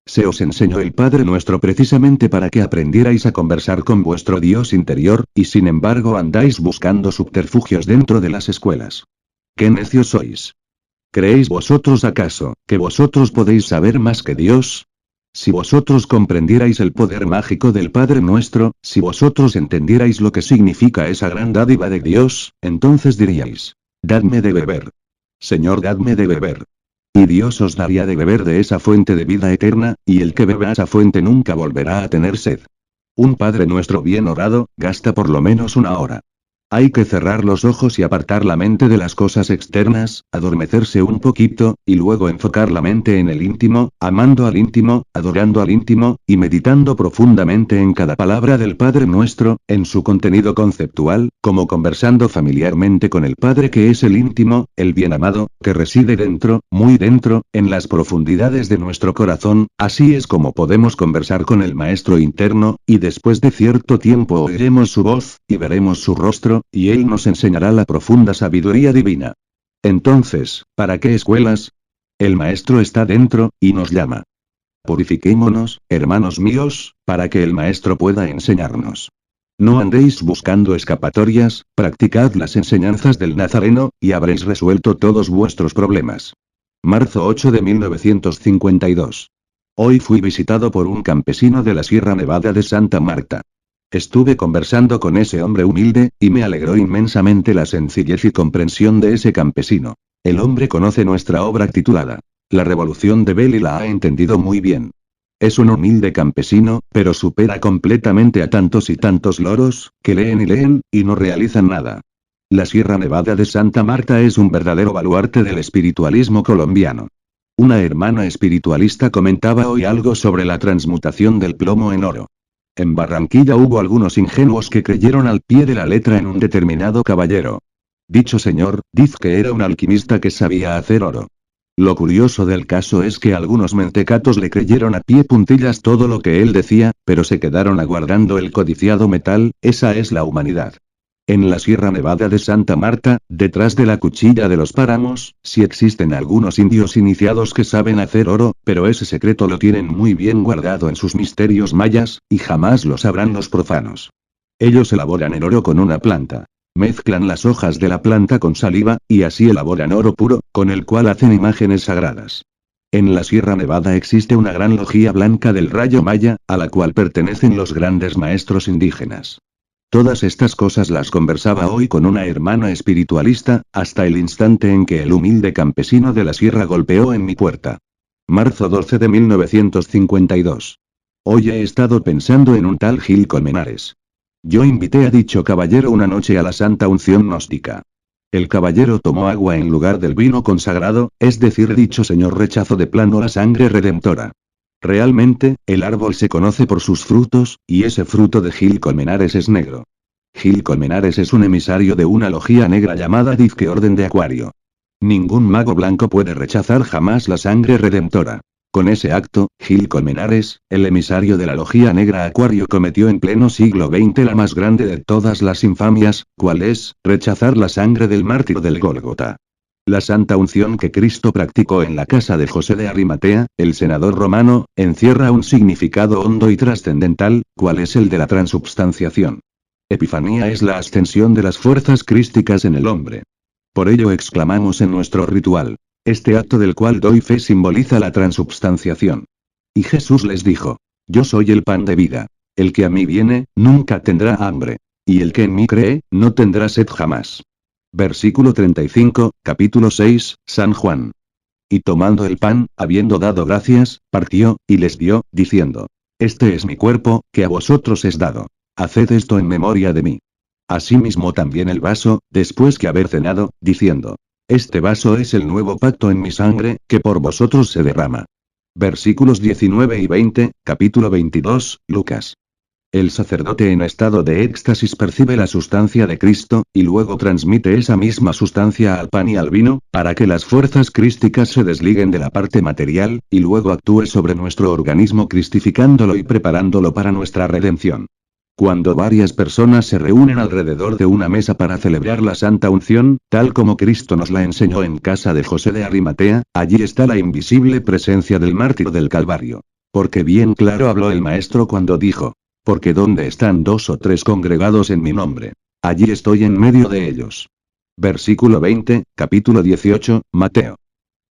se os enseñó el Padre Nuestro precisamente para que aprendierais a conversar con vuestro Dios interior, y sin embargo andáis buscando subterfugios dentro de las escuelas? ¡Qué necios sois! ¿Creéis vosotros acaso, que vosotros podéis saber más que Dios? Si vosotros comprendierais el poder mágico del Padre Nuestro, si vosotros entendierais lo que significa esa gran dádiva de Dios, entonces diríais: dadme de beber. Señor, dadme de beber. Y Dios os daría de beber de esa fuente de vida eterna, y el que beba esa fuente nunca volverá a tener sed. Un Padre Nuestro bien orado, gasta por lo menos una hora. Hay que cerrar los ojos y apartar la mente de las cosas externas, adormecerse un poquito, y luego enfocar la mente en el íntimo, amando al íntimo, adorando al íntimo, y meditando profundamente en cada palabra del Padre Nuestro, en su contenido conceptual, como conversando familiarmente con el Padre que es el íntimo, el bien amado, que reside dentro, muy dentro, en las profundidades de nuestro corazón. Así es como podemos conversar con el Maestro interno, y después de cierto tiempo oiremos su voz, y veremos su rostro, y Él nos enseñará la profunda sabiduría divina. Entonces, ¿para qué escuelas? El Maestro está dentro, y nos llama. Purifiquémonos, hermanos míos, para que el Maestro pueda enseñarnos. No andéis buscando escapatorias, practicad las enseñanzas del Nazareno, y habréis resuelto todos vuestros problemas. Marzo 8 de 1952. Hoy fui visitado por un campesino de la Sierra Nevada de Santa Marta. Estuve conversando con ese hombre humilde, y me alegró inmensamente la sencillez y comprensión de ese campesino. El hombre conoce nuestra obra titulada La Revolución de Bell y la ha entendido muy bien. Es un humilde campesino, pero supera completamente a tantos y tantos loros, que leen y leen, y no realizan nada. La Sierra Nevada de Santa Marta es un verdadero baluarte del espiritualismo colombiano. Una hermana espiritualista comentaba hoy algo sobre la transmutación del plomo en oro. En Barranquilla hubo algunos ingenuos que creyeron al pie de la letra en un determinado caballero. Dicho señor, dice que era un alquimista que sabía hacer oro. Lo curioso del caso es que algunos mentecatos le creyeron a pie puntillas todo lo que él decía, pero se quedaron aguardando el codiciado metal. Esa es la humanidad. En la Sierra Nevada de Santa Marta, detrás de la cuchilla de los páramos, sí existen algunos indios iniciados que saben hacer oro, pero ese secreto lo tienen muy bien guardado en sus misterios mayas, y jamás lo sabrán los profanos. Ellos elaboran el oro con una planta. Mezclan las hojas de la planta con saliva, y así elaboran oro puro, con el cual hacen imágenes sagradas. En la Sierra Nevada existe una gran lojía blanca del rayo maya, a la cual pertenecen los grandes maestros indígenas. Todas estas cosas las conversaba hoy con una hermana espiritualista, hasta el instante en que el humilde campesino de la sierra golpeó en mi puerta. Marzo 12 de 1952. Hoy he estado pensando en un tal Gil Colmenares. Yo invité a dicho caballero una noche a la Santa Unción Gnóstica. El caballero tomó agua en lugar del vino consagrado, es decir, dicho señor rechazó de plano la sangre redentora. Realmente, el árbol se conoce por sus frutos, y ese fruto de Gil Colmenares es negro. Gil Colmenares es un emisario de una logía negra llamada Dizque Orden de Acuario. Ningún mago blanco puede rechazar jamás la sangre redentora. Con ese acto, Gil Colmenares, el emisario de la logía negra Acuario, cometió en pleno siglo XX la más grande de todas las infamias, ¿cuál es? Rechazar la sangre del mártir del Gólgota. La santa unción que Cristo practicó en la casa de José de Arimatea, el senador romano, encierra un significado hondo y trascendental, ¿cuál es el de la transubstanciación? Epifanía es la ascensión de las fuerzas crísticas en el hombre. Por ello exclamamos en nuestro ritual. Este acto del cual doy fe simboliza la transubstanciación. Y Jesús les dijo: Yo soy el pan de vida. El que a mí viene, nunca tendrá hambre. Y el que en mí cree, no tendrá sed jamás. Versículo 35, capítulo 6, San Juan. Y tomando el pan, habiendo dado gracias, partió, y les dio, diciendo: Este es mi cuerpo, que a vosotros es dado. Haced esto en memoria de mí. Asimismo también el vaso, después que haber cenado, diciendo: Este vaso es el nuevo pacto en mi sangre, que por vosotros se derrama. Versículos 19 y 20, capítulo 22, Lucas. El sacerdote en estado de éxtasis percibe la sustancia de Cristo, y luego transmite esa misma sustancia al pan y al vino, para que las fuerzas crísticas se desliguen de la parte material, y luego actúe sobre nuestro organismo cristificándolo y preparándolo para nuestra redención. Cuando varias personas se reúnen alrededor de una mesa para celebrar la Santa Unción, tal como Cristo nos la enseñó en casa de José de Arimatea, allí está la invisible presencia del mártir del Calvario. Porque bien claro habló el Maestro cuando dijo: Porque donde están 2 o 3 congregados en mi nombre, allí estoy en medio de ellos. Versículo 20, capítulo 18, Mateo.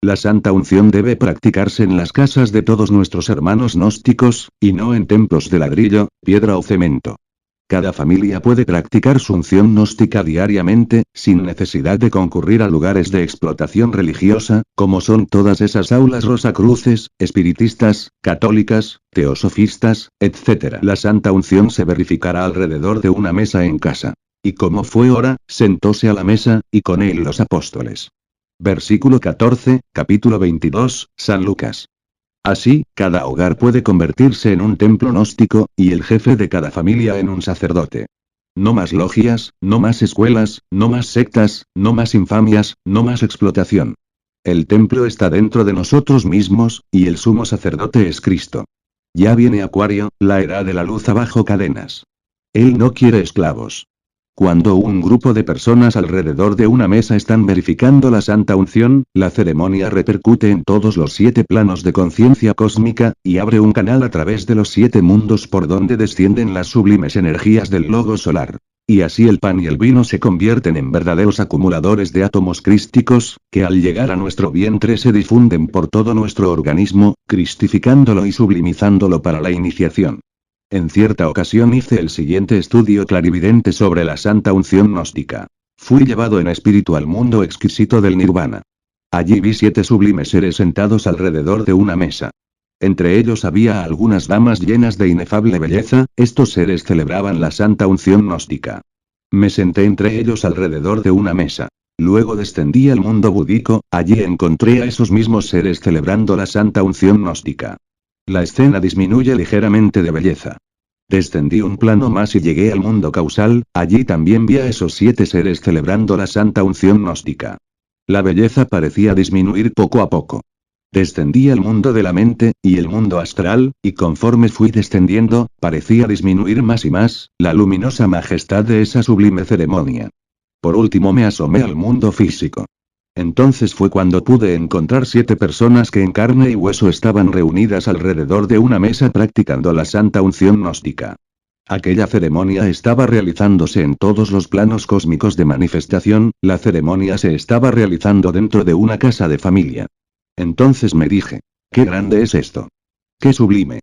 La Santa Unción debe practicarse en las casas de todos nuestros hermanos gnósticos, y no en templos de ladrillo, piedra o cemento. Cada familia puede practicar su unción gnóstica diariamente, sin necesidad de concurrir a lugares de explotación religiosa, como son todas esas aulas rosacruces, espiritistas, católicas, teosofistas, etc. La Santa Unción se verificará alrededor de una mesa en casa. Y como fue hora, sentóse a la mesa, y con él los apóstoles. Versículo 14, capítulo 22, San Lucas. Así, cada hogar puede convertirse en un templo gnóstico, y el jefe de cada familia en un sacerdote. No más logias, no más escuelas, no más sectas, no más infamias, no más explotación. El templo está dentro de nosotros mismos, y el sumo sacerdote es Cristo. Ya viene Acuario, la era de la luz abajo cadenas. Él no quiere esclavos. Cuando un grupo de personas alrededor de una mesa están verificando la Santa Unción, la ceremonia repercute en todos los 7 planos de conciencia cósmica, y abre un canal a través de los 7 mundos por donde descienden las sublimes energías del logo solar. Y así el pan y el vino se convierten en verdaderos acumuladores de átomos crísticos, que al llegar a nuestro vientre se difunden por todo nuestro organismo, cristificándolo y sublimizándolo para la iniciación. En cierta ocasión hice el siguiente estudio clarividente sobre la Santa Unción Gnóstica. Fui llevado en espíritu al mundo exquisito del Nirvana. Allí vi 7 sublimes seres sentados alrededor de una mesa. Entre ellos había algunas damas llenas de inefable belleza, estos seres celebraban la Santa Unción Gnóstica. Me senté entre ellos alrededor de una mesa. Luego descendí al mundo búdico, allí encontré a esos mismos seres celebrando la Santa Unción Gnóstica. La escena disminuye ligeramente de belleza. Descendí un plano más y llegué al mundo causal, allí también vi a esos 7 seres celebrando la Santa Unción Gnóstica. La belleza parecía disminuir poco a poco. Descendí al mundo de la mente, y el mundo astral, y conforme fui descendiendo, parecía disminuir más y más, la luminosa majestad de esa sublime ceremonia. Por último me asomé al mundo físico. Entonces fue cuando pude encontrar 7 personas que en carne y hueso estaban reunidas alrededor de una mesa practicando la Santa Unción Gnóstica. Aquella ceremonia estaba realizándose en todos los planos cósmicos de manifestación, la ceremonia se estaba realizando dentro de una casa de familia. Entonces me dije: ¡qué grande es esto! ¡Qué sublime!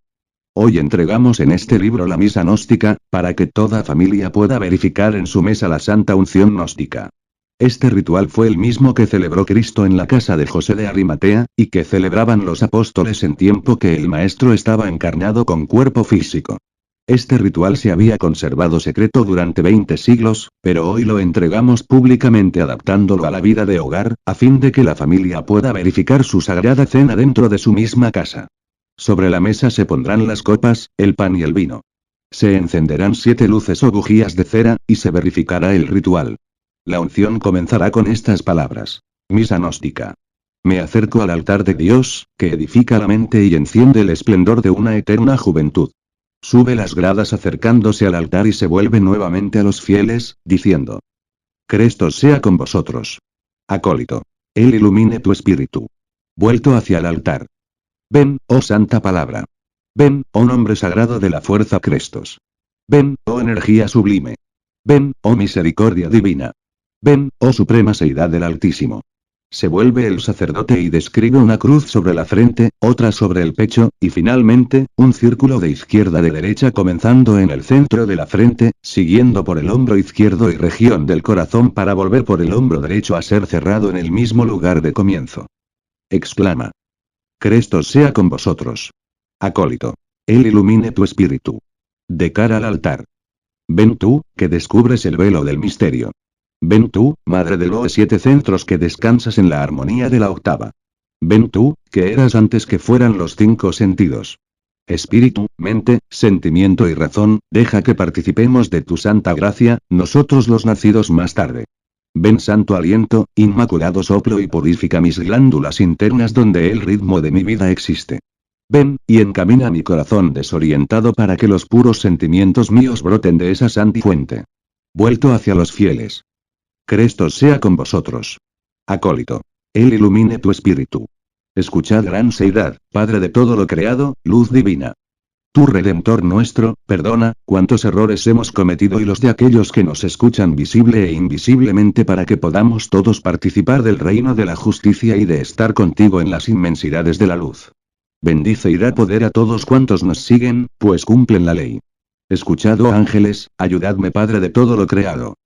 Hoy entregamos en este libro la misa gnóstica, para que toda familia pueda verificar en su mesa la santa unción gnóstica. Este ritual fue el mismo que celebró Cristo en la casa de José de Arimatea, y que celebraban los apóstoles en tiempo que el Maestro estaba encarnado con cuerpo físico. Este ritual se había conservado secreto durante 20 siglos, pero hoy lo entregamos públicamente adaptándolo a la vida de hogar, a fin de que la familia pueda verificar su sagrada cena dentro de su misma casa. Sobre la mesa se pondrán las copas, el pan y el vino. Se encenderán 7 luces o bujías de cera, y se verificará el ritual. La unción comenzará con estas palabras. Misa gnóstica. Me acerco al altar de Dios, que edifica la mente y enciende el esplendor de una eterna juventud. Sube las gradas acercándose al altar y se vuelve nuevamente a los fieles, diciendo. Cristo sea con vosotros. Acólito. Él ilumine tu espíritu. Vuelto hacia el altar. Ven, oh santa palabra. Ven, oh nombre sagrado de la fuerza Crestos. Ven, oh energía sublime. Ven, oh misericordia divina. Ven, oh suprema seidad del Altísimo. Se vuelve el sacerdote y describe una cruz sobre la frente, otra sobre el pecho, y finalmente, un círculo de izquierda a derecha comenzando en el centro de la frente, siguiendo por el hombro izquierdo y región del corazón para volver por el hombro derecho a ser cerrado en el mismo lugar de comienzo. Exclama. Cristo sea con vosotros. Acólito. Él ilumine tu espíritu. De cara al altar. Ven tú, que descubres el velo del misterio. Ven tú, madre de los 7 centros que descansas en la armonía de la octava. Ven tú, que eras antes que fueran los 5 sentidos. Espíritu, mente, sentimiento y razón, deja que participemos de tu santa gracia, nosotros los nacidos más tarde. Ven santo aliento, inmaculado soplo y purifica mis glándulas internas donde el ritmo de mi vida existe. Ven, y encamina mi corazón desorientado para que los puros sentimientos míos broten de esa santa fuente. Vuelto hacia los fieles. Cristo sea con vosotros. Acólito. Él ilumine tu espíritu. Escuchad gran seidad, Padre de todo lo creado, luz divina. Tú Redentor nuestro, perdona, cuántos errores hemos cometido y los de aquellos que nos escuchan visible e invisiblemente para que podamos todos participar del reino de la justicia y de estar contigo en las inmensidades de la luz. Bendice y da poder a todos cuantos nos siguen, pues cumplen la ley. Escuchad, oh ángeles, ayudadme Padre de todo lo creado.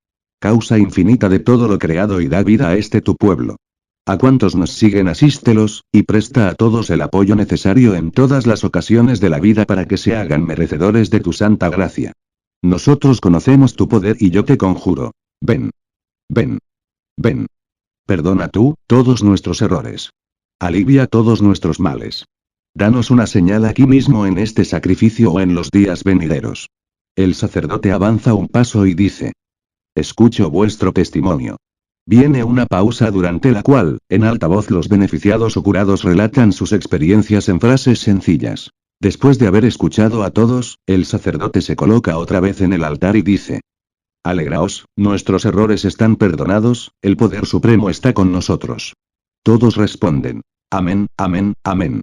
Causa infinita de todo lo creado y da vida a este tu pueblo. A cuantos nos siguen asístelos, y presta a todos el apoyo necesario en todas las ocasiones de la vida para que se hagan merecedores de tu santa gracia. Nosotros conocemos tu poder y yo te conjuro. Ven. Ven. Ven. Perdona tú, todos nuestros errores. Alivia todos nuestros males. Danos una señal aquí mismo en este sacrificio o en los días venideros. El sacerdote avanza un paso y dice. Escucho vuestro testimonio. Viene una pausa durante la cual, en alta voz los beneficiados o curados relatan sus experiencias en frases sencillas. Después de haber escuchado a todos, el sacerdote se coloca otra vez en el altar y dice. Alegraos, nuestros errores están perdonados, el poder supremo está con nosotros. Todos responden. Amén, amén, amén.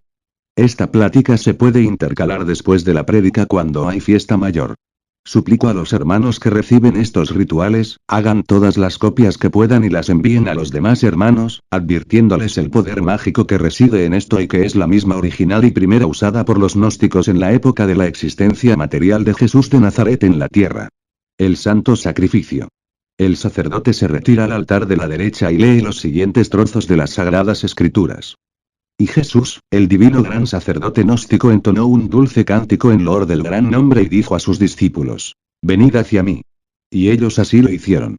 Esta plática se puede intercalar después de la prédica cuando hay fiesta mayor. Suplico a los hermanos que reciben estos rituales, hagan todas las copias que puedan y las envíen a los demás hermanos, advirtiéndoles el poder mágico que reside en esto y que es la misma original y primera usada por los gnósticos en la época de la existencia material de Jesús de Nazaret en la tierra. El santo sacrificio. El sacerdote se retira al altar de la derecha y lee los siguientes trozos de las sagradas escrituras. Y Jesús, el divino gran sacerdote gnóstico entonó un dulce cántico en loor del gran nombre y dijo a sus discípulos, venid hacia mí. Y ellos así lo hicieron.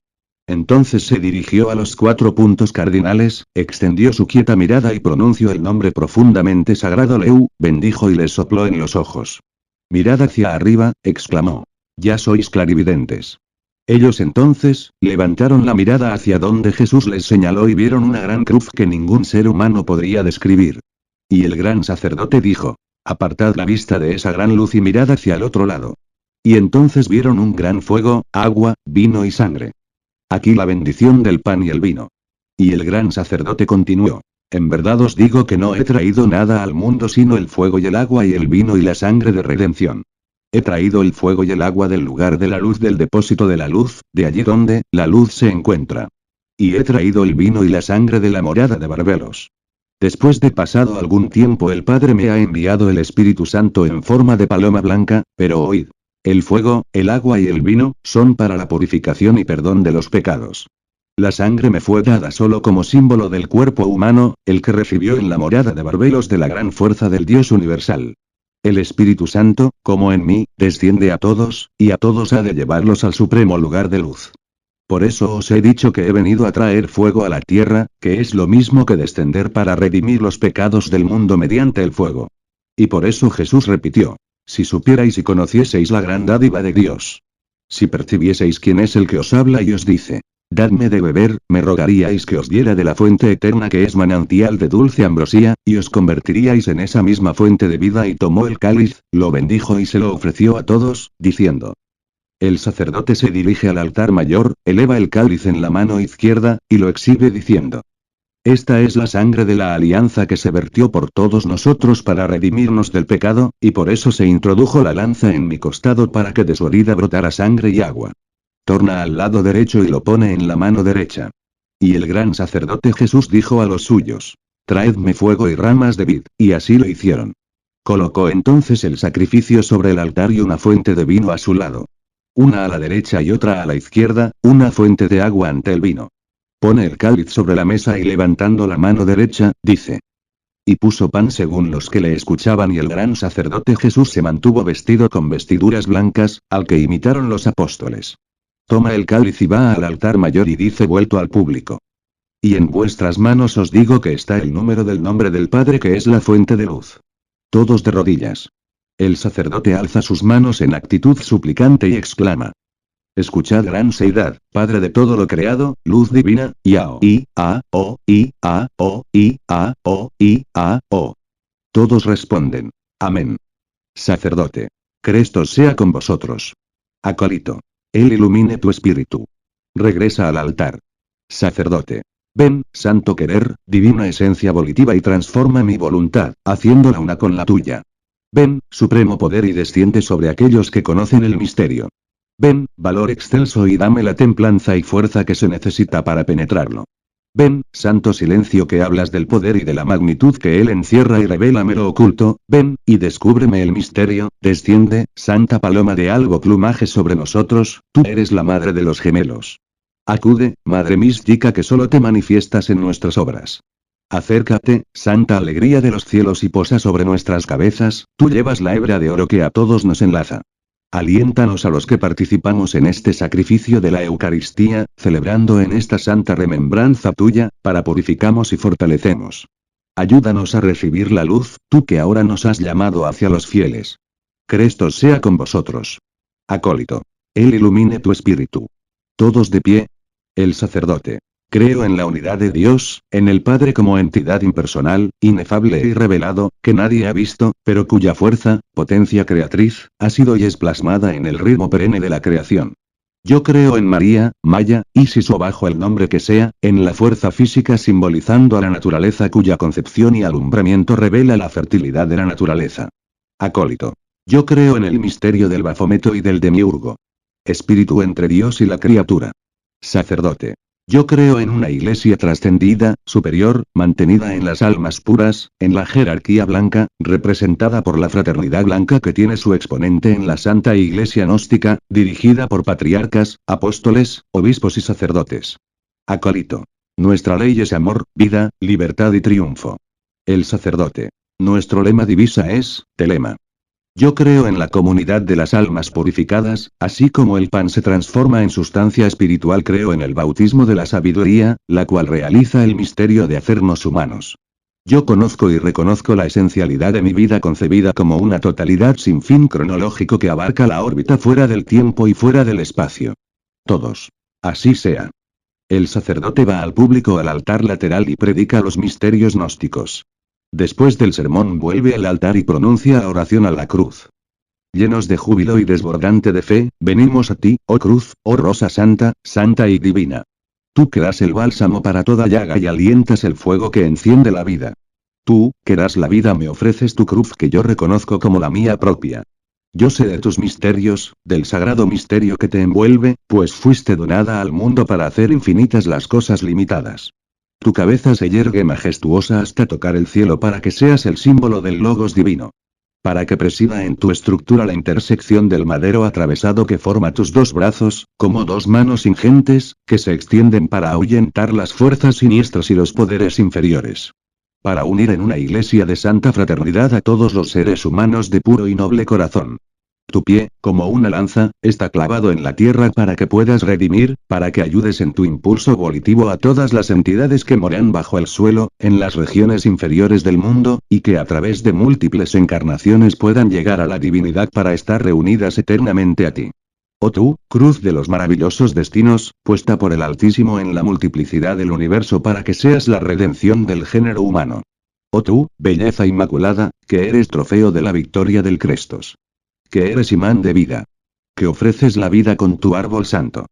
Entonces se dirigió a los 4 puntos cardinales, extendió su quieta mirada y pronunció el nombre profundamente sagrado Leu, bendijo y les sopló en los ojos. Mirad hacia arriba, exclamó. Ya sois clarividentes. Ellos entonces, levantaron la mirada hacia donde Jesús les señaló y vieron una gran cruz que ningún ser humano podría describir. Y el gran sacerdote dijo, apartad la vista de esa gran luz y mirad hacia el otro lado. Y entonces vieron un gran fuego, agua, vino y sangre. Aquí la bendición del pan y el vino. Y el gran sacerdote continuó. En verdad os digo que no he traído nada al mundo sino el fuego y el agua y el vino y la sangre de redención. He traído el fuego y el agua del lugar de la luz del depósito de la luz, de allí donde la luz se encuentra. Y he traído el vino y la sangre de la morada de Barbelos. Después de pasado algún tiempo el Padre me ha enviado el Espíritu Santo en forma de paloma blanca, pero oíd. El fuego, el agua y el vino, son para la purificación y perdón de los pecados. La sangre me fue dada solo como símbolo del cuerpo humano, el que recibió en la morada de Barbelos de la gran fuerza del Dios universal. El Espíritu Santo, como en mí, desciende a todos, y a todos ha de llevarlos al supremo lugar de luz. Por eso os he dicho que he venido a traer fuego a la tierra, que es lo mismo que descender para redimir los pecados del mundo mediante el fuego. Y por eso Jesús repitió: si supierais y conocieseis la gran dádiva de Dios. Si percibieseis quién es el que os habla y os dice: dadme de beber, me rogaríais que os diera de la fuente eterna que es manantial de dulce ambrosía, y os convertiríais en esa misma fuente de vida. Y tomó el cáliz, lo bendijo y se lo ofreció a todos, diciendo. El sacerdote se dirige al altar mayor, eleva el cáliz en la mano izquierda, y lo exhibe diciendo: esta es la sangre de la alianza que se vertió por todos nosotros para redimirnos del pecado, y por eso se introdujo la lanza en mi costado para que de su herida brotara sangre y agua. Torna al lado derecho y lo pone en la mano derecha. Y el gran sacerdote Jesús dijo a los suyos: traedme fuego y ramas de vid, y así lo hicieron. Colocó entonces el sacrificio sobre el altar y una fuente de vino a su lado. Una a la derecha y otra a la izquierda, una fuente de agua ante el vino. Pone el cáliz sobre la mesa y levantando la mano derecha, dice. Y puso pan según los que le escuchaban, y el gran sacerdote Jesús se mantuvo vestido con vestiduras blancas, al que imitaron los apóstoles. Toma el cáliz y va al altar mayor y dice vuelto al público. Y en vuestras manos os digo que está el número del nombre del Padre que es la fuente de luz. Todos de rodillas. El sacerdote alza sus manos en actitud suplicante y exclama. Escuchad gran seidad, Padre de todo lo creado, luz divina, Yao, I, A, O, I, A, O, I, A, O, I, A, O. Todos responden. Amén. Sacerdote. Cristo sea con vosotros. Acólito. Él ilumine tu espíritu. Regresa al altar. Sacerdote. Ven, santo querer, divina esencia volitiva y transforma mi voluntad, haciéndola una con la tuya. Ven, supremo poder y desciende sobre aquellos que conocen el misterio. Ven, valor excelso y dame la templanza y fuerza que se necesita para penetrarlo. Ven, santo silencio que hablas del poder y de la magnitud que él encierra y revélame lo oculto, ven, y descúbreme el misterio, desciende, santa paloma de algo plumaje sobre nosotros, tú eres la madre de los gemelos. Acude, madre mística que solo te manifiestas en nuestras obras. Acércate, santa alegría de los cielos y posa sobre nuestras cabezas, tú llevas la hebra de oro que a todos nos enlaza. Aliéntanos a los que participamos en este sacrificio de la Eucaristía, celebrando en esta santa remembranza tuya, para purificamos y fortalecemos. Ayúdanos a recibir la luz, tú que ahora nos has llamado hacia los fieles. Cristo sea con vosotros. Acólito. Él ilumine tu espíritu. Todos de pie. El sacerdote. Creo en la unidad de Dios, en el Padre como entidad impersonal, inefable y revelado, que nadie ha visto, pero cuya fuerza, potencia creatriz, ha sido y es plasmada en el ritmo perenne de la creación. Yo creo en María, Maya, Isis o bajo el nombre que sea, en la fuerza física simbolizando a la naturaleza cuya concepción y alumbramiento revela la fertilidad de la naturaleza. Acólito. Yo creo en el misterio del Bafómeto y del Demiurgo. Espíritu entre Dios y la criatura. Sacerdote. Yo creo en una iglesia trascendida, superior, mantenida en las almas puras, en la jerarquía blanca, representada por la fraternidad blanca que tiene su exponente en la Santa Iglesia Gnóstica, dirigida por patriarcas, apóstoles, obispos y sacerdotes. Acólito. Nuestra ley es amor, vida, libertad y triunfo. El sacerdote. Nuestro lema divisa es, telema. Yo creo en la comunidad de las almas purificadas, así como el pan se transforma en sustancia espiritual. Creo en el bautismo de la sabiduría, la cual realiza el misterio de hacernos humanos. Yo conozco y reconozco la esencialidad de mi vida concebida como una totalidad sin fin cronológico que abarca la órbita fuera del tiempo y fuera del espacio. Todos. Así sea. El sacerdote va al público al altar lateral y predica los misterios gnósticos. Después del sermón vuelve al altar y pronuncia la oración a la cruz. Llenos de júbilo y desbordante de fe, venimos a ti, oh cruz, oh rosa santa, santa y divina. Tú que das el bálsamo para toda llaga y alientas el fuego que enciende la vida. Tú, que das la vida, me ofreces tu cruz que yo reconozco como la mía propia. Yo sé de tus misterios, del sagrado misterio que te envuelve, pues fuiste donada al mundo para hacer infinitas las cosas limitadas. Tu cabeza se yergue majestuosa hasta tocar el cielo para que seas el símbolo del Logos divino. Para que presida en tu estructura la intersección del madero atravesado que forma tus dos brazos, como dos manos ingentes, que se extienden para ahuyentar las fuerzas siniestras y los poderes inferiores. Para unir en una iglesia de santa fraternidad a todos los seres humanos de puro y noble corazón. Tu pie, como una lanza, está clavado en la tierra para que puedas redimir, para que ayudes en tu impulso volitivo a todas las entidades que moran bajo el suelo, en las regiones inferiores del mundo, y que a través de múltiples encarnaciones puedan llegar a la divinidad para estar reunidas eternamente a ti. Oh tú, cruz de los maravillosos destinos, puesta por el Altísimo en la multiplicidad del universo para que seas la redención del género humano. Oh tú, belleza inmaculada, que eres trofeo de la victoria del Crestos. Que eres imán de vida. Que ofreces la vida con tu árbol santo.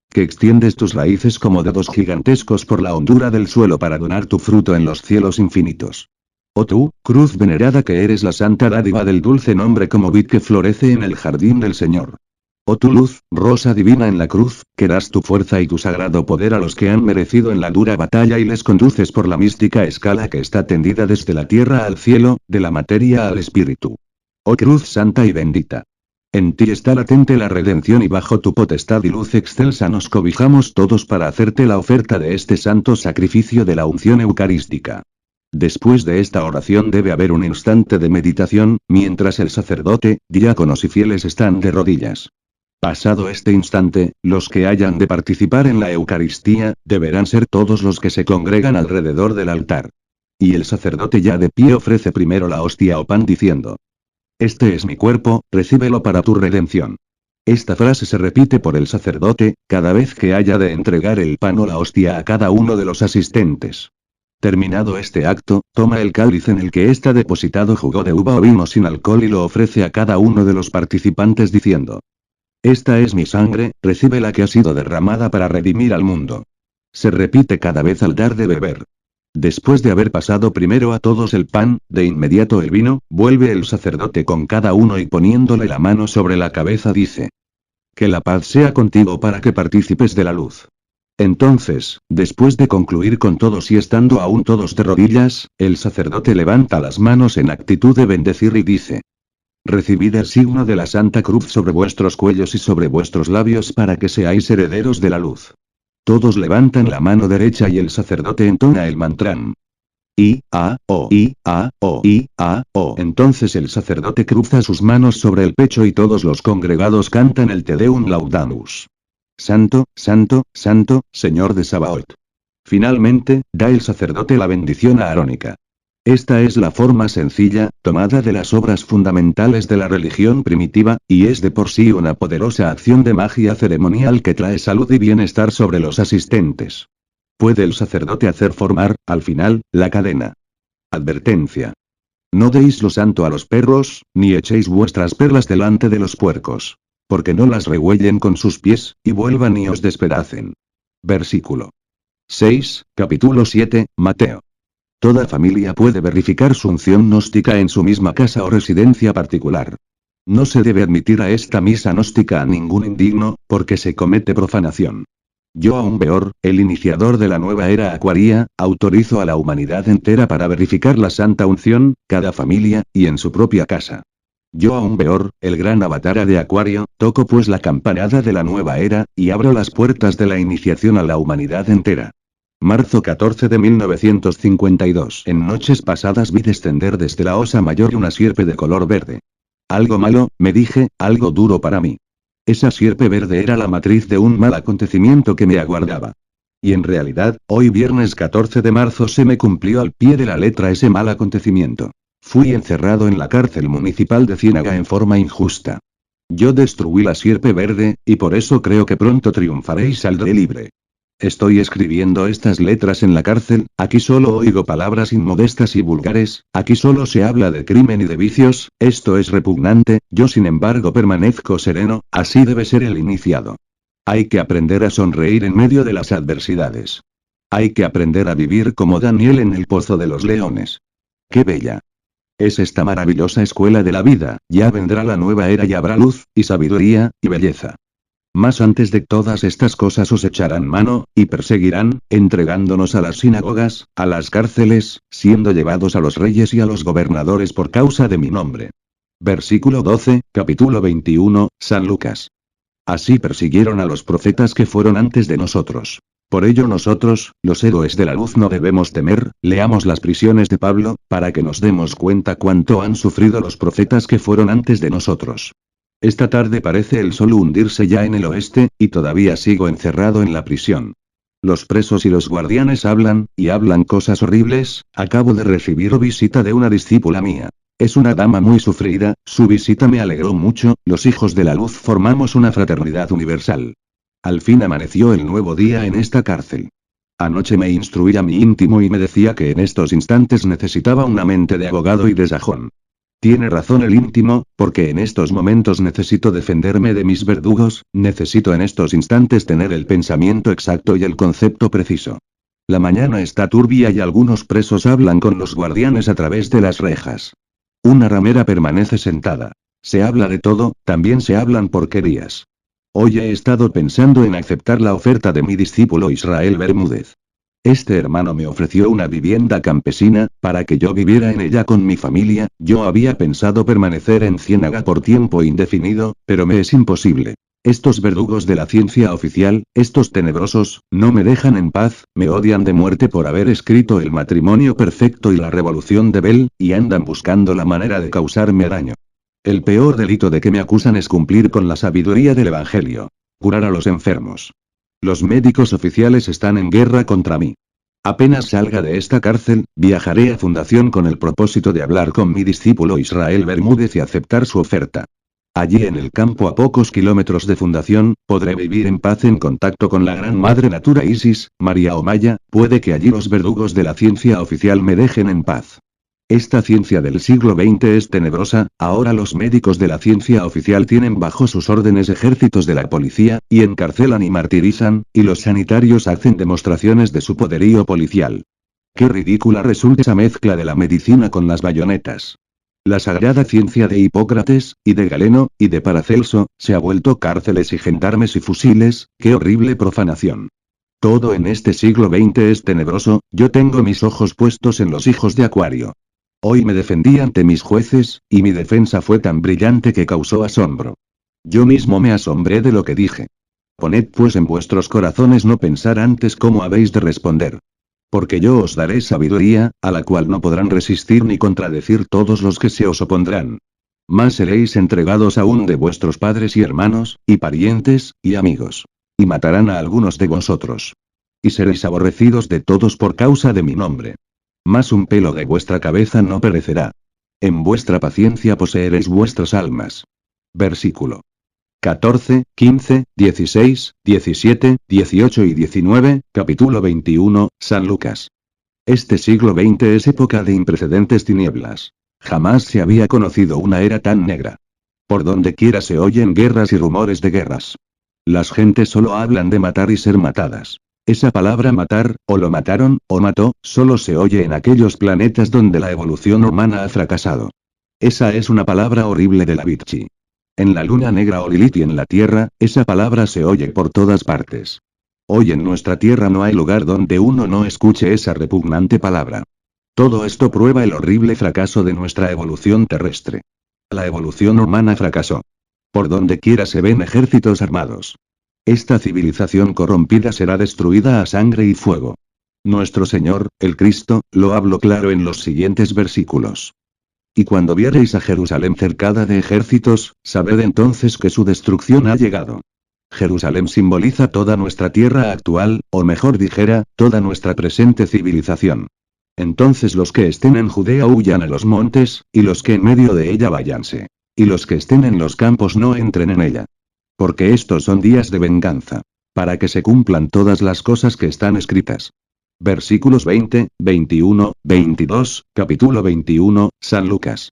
Que extiendes tus raíces como dedos gigantescos por la hondura del suelo para donar tu fruto en los cielos infinitos. Oh tú, cruz venerada que eres la santa dádiva del dulce nombre como vid que florece en el jardín del Señor. Oh tu luz, rosa divina en la cruz, que das tu fuerza y tu sagrado poder a los que han merecido en la dura batalla y les conduces por la mística escala que está tendida desde la tierra al cielo, de la materia al espíritu. Oh cruz santa y bendita. En ti está latente la redención y bajo tu potestad y luz excelsa nos cobijamos todos para hacerte la oferta de este santo sacrificio de la unción eucarística. Después de esta oración debe haber un instante de meditación, mientras el sacerdote, diáconos y fieles están de rodillas. Pasado este instante, los que hayan de participar en la Eucaristía, deberán ser todos los que se congregan alrededor del altar. Y el sacerdote ya de pie ofrece primero la hostia o pan diciendo: Este es mi cuerpo, recíbelo para tu redención. Esta frase se repite por el sacerdote, cada vez que haya de entregar el pan o la hostia a cada uno de los asistentes. Terminado este acto, toma el cáliz en el que está depositado jugo de uva o vino sin alcohol y lo ofrece a cada uno de los participantes diciendo: Esta es mi sangre, recibe la que ha sido derramada para redimir al mundo. Se repite cada vez al dar de beber. Después de haber pasado primero a todos el pan, de inmediato el vino, vuelve el sacerdote con cada uno y poniéndole la mano sobre la cabeza dice: Que la paz sea contigo para que participes de la luz. Entonces, después de concluir con todos y estando aún todos de rodillas, el sacerdote levanta las manos en actitud de bendecir y dice: Recibid el signo de la Santa Cruz sobre vuestros cuellos y sobre vuestros labios para que seáis herederos de la luz. Todos levantan la mano derecha y el sacerdote entona el mantrán. I, A, O, I, A, O, I, A, O. Entonces el sacerdote cruza sus manos sobre el pecho y todos los congregados cantan el Te Deum Laudamus. Santo, Santo, Santo, Señor de Sabaoth. Finalmente, da el sacerdote la bendición aarónica. Esta es la forma sencilla, tomada de las obras fundamentales de la religión primitiva, y es de por sí una poderosa acción de magia ceremonial que trae salud y bienestar sobre los asistentes. Puede el sacerdote hacer formar, al final, la cadena. Advertencia. No deis lo santo a los perros, ni echéis vuestras perlas delante de los puercos. Porque no las rehuellen con sus pies, y vuelvan y os despedacen. Versículo 6, capítulo 7, Mateo. Toda familia puede verificar su unción gnóstica en su misma casa o residencia particular. No se debe admitir a esta misa gnóstica a ningún indigno, porque se comete profanación. Yo aún peor, el iniciador de la nueva era acuaria, autorizo a la humanidad entera para verificar la santa unción, cada familia, y en su propia casa. Yo aún peor, el gran avatara de Acuario, toco pues la campanada de la nueva era, y abro las puertas de la iniciación a la humanidad entera. Marzo 14 de 1952. En noches pasadas vi descender desde la Osa Mayor una sierpe de color verde. Algo malo, me dije, algo duro para mí. Esa sierpe verde era la matriz de un mal acontecimiento que me aguardaba. Y en realidad, hoy viernes 14 de marzo se me cumplió al pie de la letra ese mal acontecimiento. Fui encerrado en la cárcel municipal de Ciénaga en forma injusta. Yo destruí la sierpe verde, y por eso creo que pronto triunfaré y saldré libre. Estoy escribiendo estas letras en la cárcel, aquí solo oigo palabras inmodestas y vulgares, aquí solo se habla de crimen y de vicios, esto es repugnante, yo sin embargo permanezco sereno, así debe ser el iniciado. Hay que aprender a sonreír en medio de las adversidades. Hay que aprender a vivir como Daniel en el pozo de los leones. ¡Qué bella! Es esta maravillosa escuela de la vida, ya vendrá la nueva era y habrá luz, y sabiduría, y belleza. Mas antes de todas estas cosas os echarán mano, y perseguirán, entregándonos a las sinagogas, a las cárceles, siendo llevados a los reyes y a los gobernadores por causa de mi nombre. Versículo 12, capítulo 21, San Lucas. Así persiguieron a los profetas que fueron antes de nosotros. Por ello nosotros, los héroes de la luz, no debemos temer. Leamos las prisiones de Pablo, para que nos demos cuenta cuánto han sufrido los profetas que fueron antes de nosotros. Esta tarde parece el sol hundirse ya en el oeste, y todavía sigo encerrado en la prisión. Los presos y los guardianes hablan, y hablan cosas horribles. Acabo de recibir visita de una discípula mía. Es una dama muy sufrida, su visita me alegró mucho. Los hijos de la luz formamos una fraternidad universal. Al fin amaneció el nuevo día en esta cárcel. Anoche me instruía mi íntimo y me decía que en estos instantes necesitaba una mente de abogado y de sajón. Tiene razón el íntimo, porque en estos momentos necesito defenderme de mis verdugos, necesito en estos instantes tener el pensamiento exacto y el concepto preciso. La mañana está turbia y algunos presos hablan con los guardianes a través de las rejas. Una ramera permanece sentada. Se habla de todo, también se hablan porquerías. Hoy he estado pensando en aceptar la oferta de mi discípulo Israel Bermúdez. Este hermano me ofreció una vivienda campesina, para que yo viviera en ella con mi familia. Yo había pensado permanecer en Ciénaga por tiempo indefinido, pero me es imposible. Estos verdugos de la ciencia oficial, estos tenebrosos, no me dejan en paz, me odian de muerte por haber escrito El matrimonio perfecto y la revolución de Bell, y andan buscando la manera de causarme daño. El peor delito de que me acusan es cumplir con la sabiduría del Evangelio. Curar a los enfermos. Los médicos oficiales están en guerra contra mí. Apenas salga de esta cárcel, viajaré a Fundación con el propósito de hablar con mi discípulo Israel Bermúdez y aceptar su oferta. Allí en el campo, a pocos kilómetros de Fundación, podré vivir en paz en contacto con la gran madre natura Isis, María o Maya. Puede que allí los verdugos de la ciencia oficial me dejen en paz. Esta ciencia del siglo XX es tenebrosa. Ahora los médicos de la ciencia oficial tienen bajo sus órdenes ejércitos de la policía, y encarcelan y martirizan, y los sanitarios hacen demostraciones de su poderío policial. Qué ridícula resulta esa mezcla de la medicina con las bayonetas. La sagrada ciencia de Hipócrates, y de Galeno, y de Paracelso, se ha vuelto cárceles y gendarmes y fusiles. Qué horrible profanación. Todo en este siglo XX es tenebroso. Yo tengo mis ojos puestos en los hijos de Acuario. Hoy me defendí ante mis jueces, y mi defensa fue tan brillante que causó asombro. Yo mismo me asombré de lo que dije. Poned pues en vuestros corazones no pensar antes cómo habéis de responder. Porque yo os daré sabiduría, a la cual no podrán resistir ni contradecir todos los que se os opondrán. Mas seréis entregados aún de vuestros padres y hermanos, y parientes, y amigos. Y matarán a algunos de vosotros. Y seréis aborrecidos de todos por causa de mi nombre. Mas un pelo de vuestra cabeza no perecerá. En vuestra paciencia poseeréis vuestras almas. Versículo 14, 15, 16, 17, 18 y 19, capítulo 21, San Lucas. Este siglo XX es época de imprecedentes tinieblas. Jamás se había conocido una era tan negra. Por donde quiera se oyen guerras y rumores de guerras. Las gentes solo hablan de matar y ser matadas. Esa palabra matar, o lo mataron, o mató, solo se oye en aquellos planetas donde la evolución humana ha fracasado. Esa es una palabra horrible de la Vichy. En la luna negra o Lilith y en la Tierra, esa palabra se oye por todas partes. Hoy en nuestra Tierra no hay lugar donde uno no escuche esa repugnante palabra. Todo esto prueba el horrible fracaso de nuestra evolución terrestre. La evolución humana fracasó. Por donde quiera se ven ejércitos armados. Esta civilización corrompida será destruida a sangre y fuego. Nuestro Señor, el Cristo, lo habló claro en los siguientes versículos. Y cuando viereis a Jerusalén cercada de ejércitos, sabed entonces que su destrucción ha llegado. Jerusalén simboliza toda nuestra tierra actual, o mejor dijera, toda nuestra presente civilización. Entonces los que estén en Judea huyan a los montes, y los que en medio de ella váyanse. Y los que estén en los campos no entren en ella. Porque estos son días de venganza. Para que se cumplan todas las cosas que están escritas. Versículos 20, 21, 22, capítulo 21, San Lucas.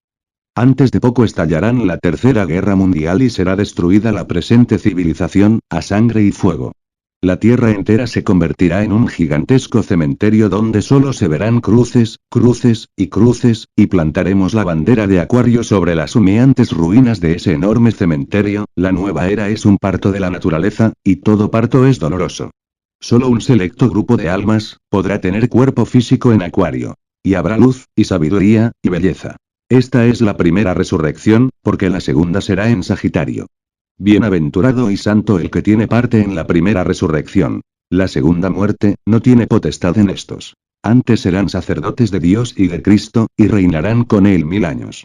Antes de poco estallarán la Tercera Guerra Mundial y será destruida la presente civilización, a sangre y fuego. La tierra entera se convertirá en un gigantesco cementerio donde solo se verán cruces, cruces, y cruces, y plantaremos la bandera de Acuario sobre las humeantes ruinas de ese enorme cementerio. La nueva era es un parto de la naturaleza, y todo parto es doloroso. Solo un selecto grupo de almas podrá tener cuerpo físico en Acuario. Y habrá luz, y sabiduría, y belleza. Esta es la primera resurrección, porque la segunda será en Sagitario. Bienaventurado y santo el que tiene parte en la primera resurrección. La segunda muerte, no tiene potestad en estos. Antes serán sacerdotes de Dios y de Cristo, y reinarán con él 1000 años.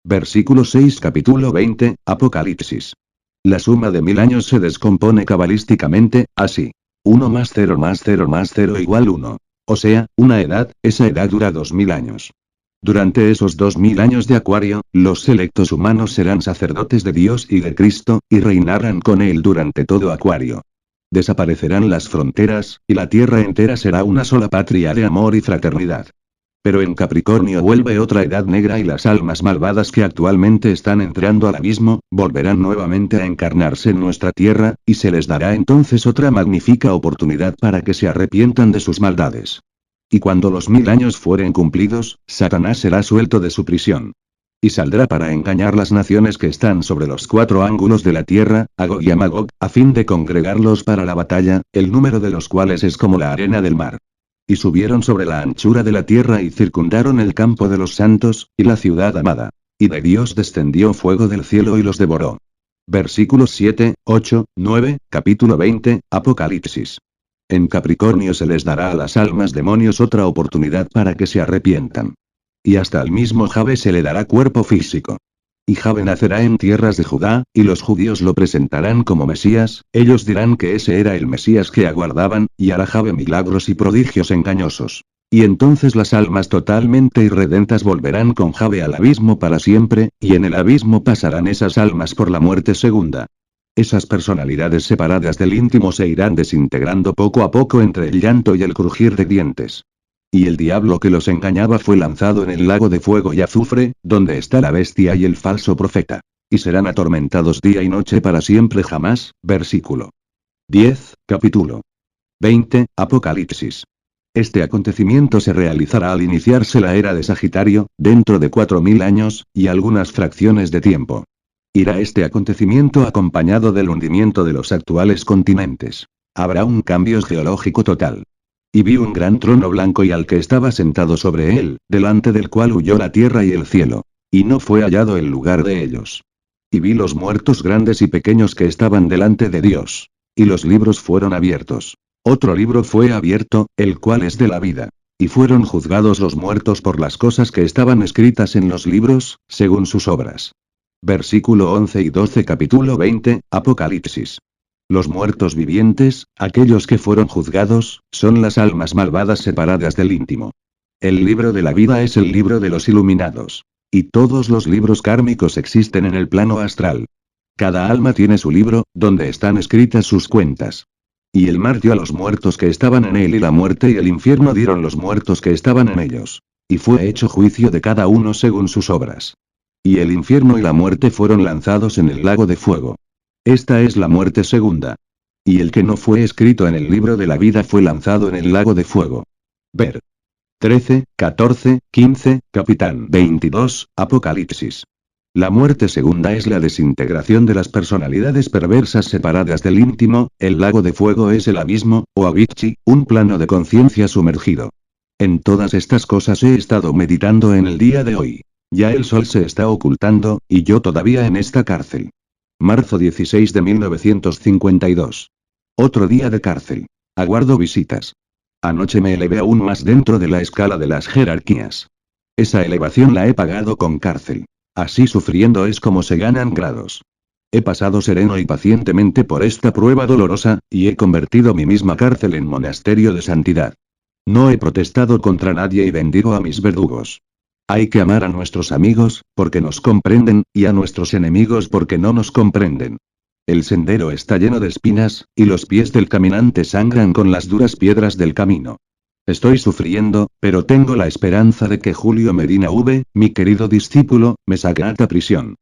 Versículo 6 capítulo 20, Apocalipsis. La suma de 1000 años se descompone cabalísticamente, así. 1 más 0 más 0 más 0 igual 1. O sea, una edad, esa edad dura 2000 años. Durante esos 2000 años de Acuario, los selectos humanos serán sacerdotes de Dios y de Cristo, y reinarán con él durante todo Acuario. Desaparecerán las fronteras, y la tierra entera será una sola patria de amor y fraternidad. Pero en Capricornio vuelve otra edad negra y las almas malvadas que actualmente están entrando al abismo, volverán nuevamente a encarnarse en nuestra tierra, y se les dará entonces otra magnífica oportunidad para que se arrepientan de sus maldades. Y cuando los 1000 años fueren cumplidos, Satanás será suelto de su prisión. Y saldrá para engañar las naciones que están sobre los 4 ángulos de la tierra, a Gog y a Magog, a fin de congregarlos para la batalla, el número de los cuales es como la arena del mar. Y subieron sobre la anchura de la tierra y circundaron el campo de los santos, y la ciudad amada. Y de Dios descendió fuego del cielo y los devoró. Versículos 7, 8, 9, capítulo 20, Apocalipsis. En Capricornio se les dará a las almas demonios otra oportunidad para que se arrepientan. Y hasta al mismo Jahve se le dará cuerpo físico. Y Jahve nacerá en tierras de Judá, y los judíos lo presentarán como Mesías, ellos dirán que ese era el Mesías que aguardaban, y hará Jahve milagros y prodigios engañosos. Y entonces las almas totalmente irredentas volverán con Jahve al abismo para siempre, y en el abismo pasarán esas almas por la muerte segunda. Esas personalidades separadas del íntimo se irán desintegrando poco a poco entre el llanto y el crujir de dientes. Y el diablo que los engañaba fue lanzado en el lago de fuego y azufre, donde está la bestia y el falso profeta. Y serán atormentados día y noche para siempre jamás. Versículo 10, capítulo 20, Apocalipsis. Este acontecimiento se realizará al iniciarse la era de Sagitario, dentro de 4000 años, y algunas fracciones de tiempo. Irá este acontecimiento acompañado del hundimiento de los actuales continentes. Habrá un cambio geológico total. Y vi un gran trono blanco y al que estaba sentado sobre él, delante del cual huyó la tierra y el cielo. Y no fue hallado el lugar de ellos. Y vi los muertos grandes y pequeños que estaban delante de Dios. Y los libros fueron abiertos. Otro libro fue abierto, el cual es de la vida. Y fueron juzgados los muertos por las cosas que estaban escritas en los libros, según sus obras. Versículo 11 y 12 capítulo 20, Apocalipsis. Los muertos vivientes, aquellos que fueron juzgados, son las almas malvadas separadas del íntimo. El libro de la vida es el libro de los iluminados. Y todos los libros kármicos existen en el plano astral. Cada alma tiene su libro, donde están escritas sus cuentas. Y el mar dio a los muertos que estaban en él y la muerte y el infierno dieron los muertos que estaban en ellos. Y fue hecho juicio de cada uno según sus obras. Y el infierno y la muerte fueron lanzados en el lago de fuego. Esta es la muerte segunda. Y el que no fue escrito en el libro de la vida fue lanzado en el lago de fuego. Ver. 13, 14, 15, capitán 22, Apocalipsis. La muerte segunda es la desintegración de las personalidades perversas separadas del íntimo, el lago de fuego es el abismo, o Avicii, un plano de conciencia sumergido. En todas estas cosas he estado meditando en el día de hoy. Ya el sol se está ocultando, y yo todavía en esta cárcel. Marzo 16 de 1952. Otro día de cárcel. Aguardo visitas. Anoche me elevé aún más dentro de la escala de las jerarquías. Esa elevación la he pagado con cárcel. Así sufriendo es como se ganan grados. He pasado sereno y pacientemente por esta prueba dolorosa, y he convertido mi misma cárcel en monasterio de santidad. No he protestado contra nadie y bendigo a mis verdugos. Hay que amar a nuestros amigos, porque nos comprenden, y a nuestros enemigos porque no nos comprenden. El sendero está lleno de espinas, y los pies del caminante sangran con las duras piedras del camino. Estoy sufriendo, pero tengo la esperanza de que Julio Medina V, mi querido discípulo, me sacará de prisión.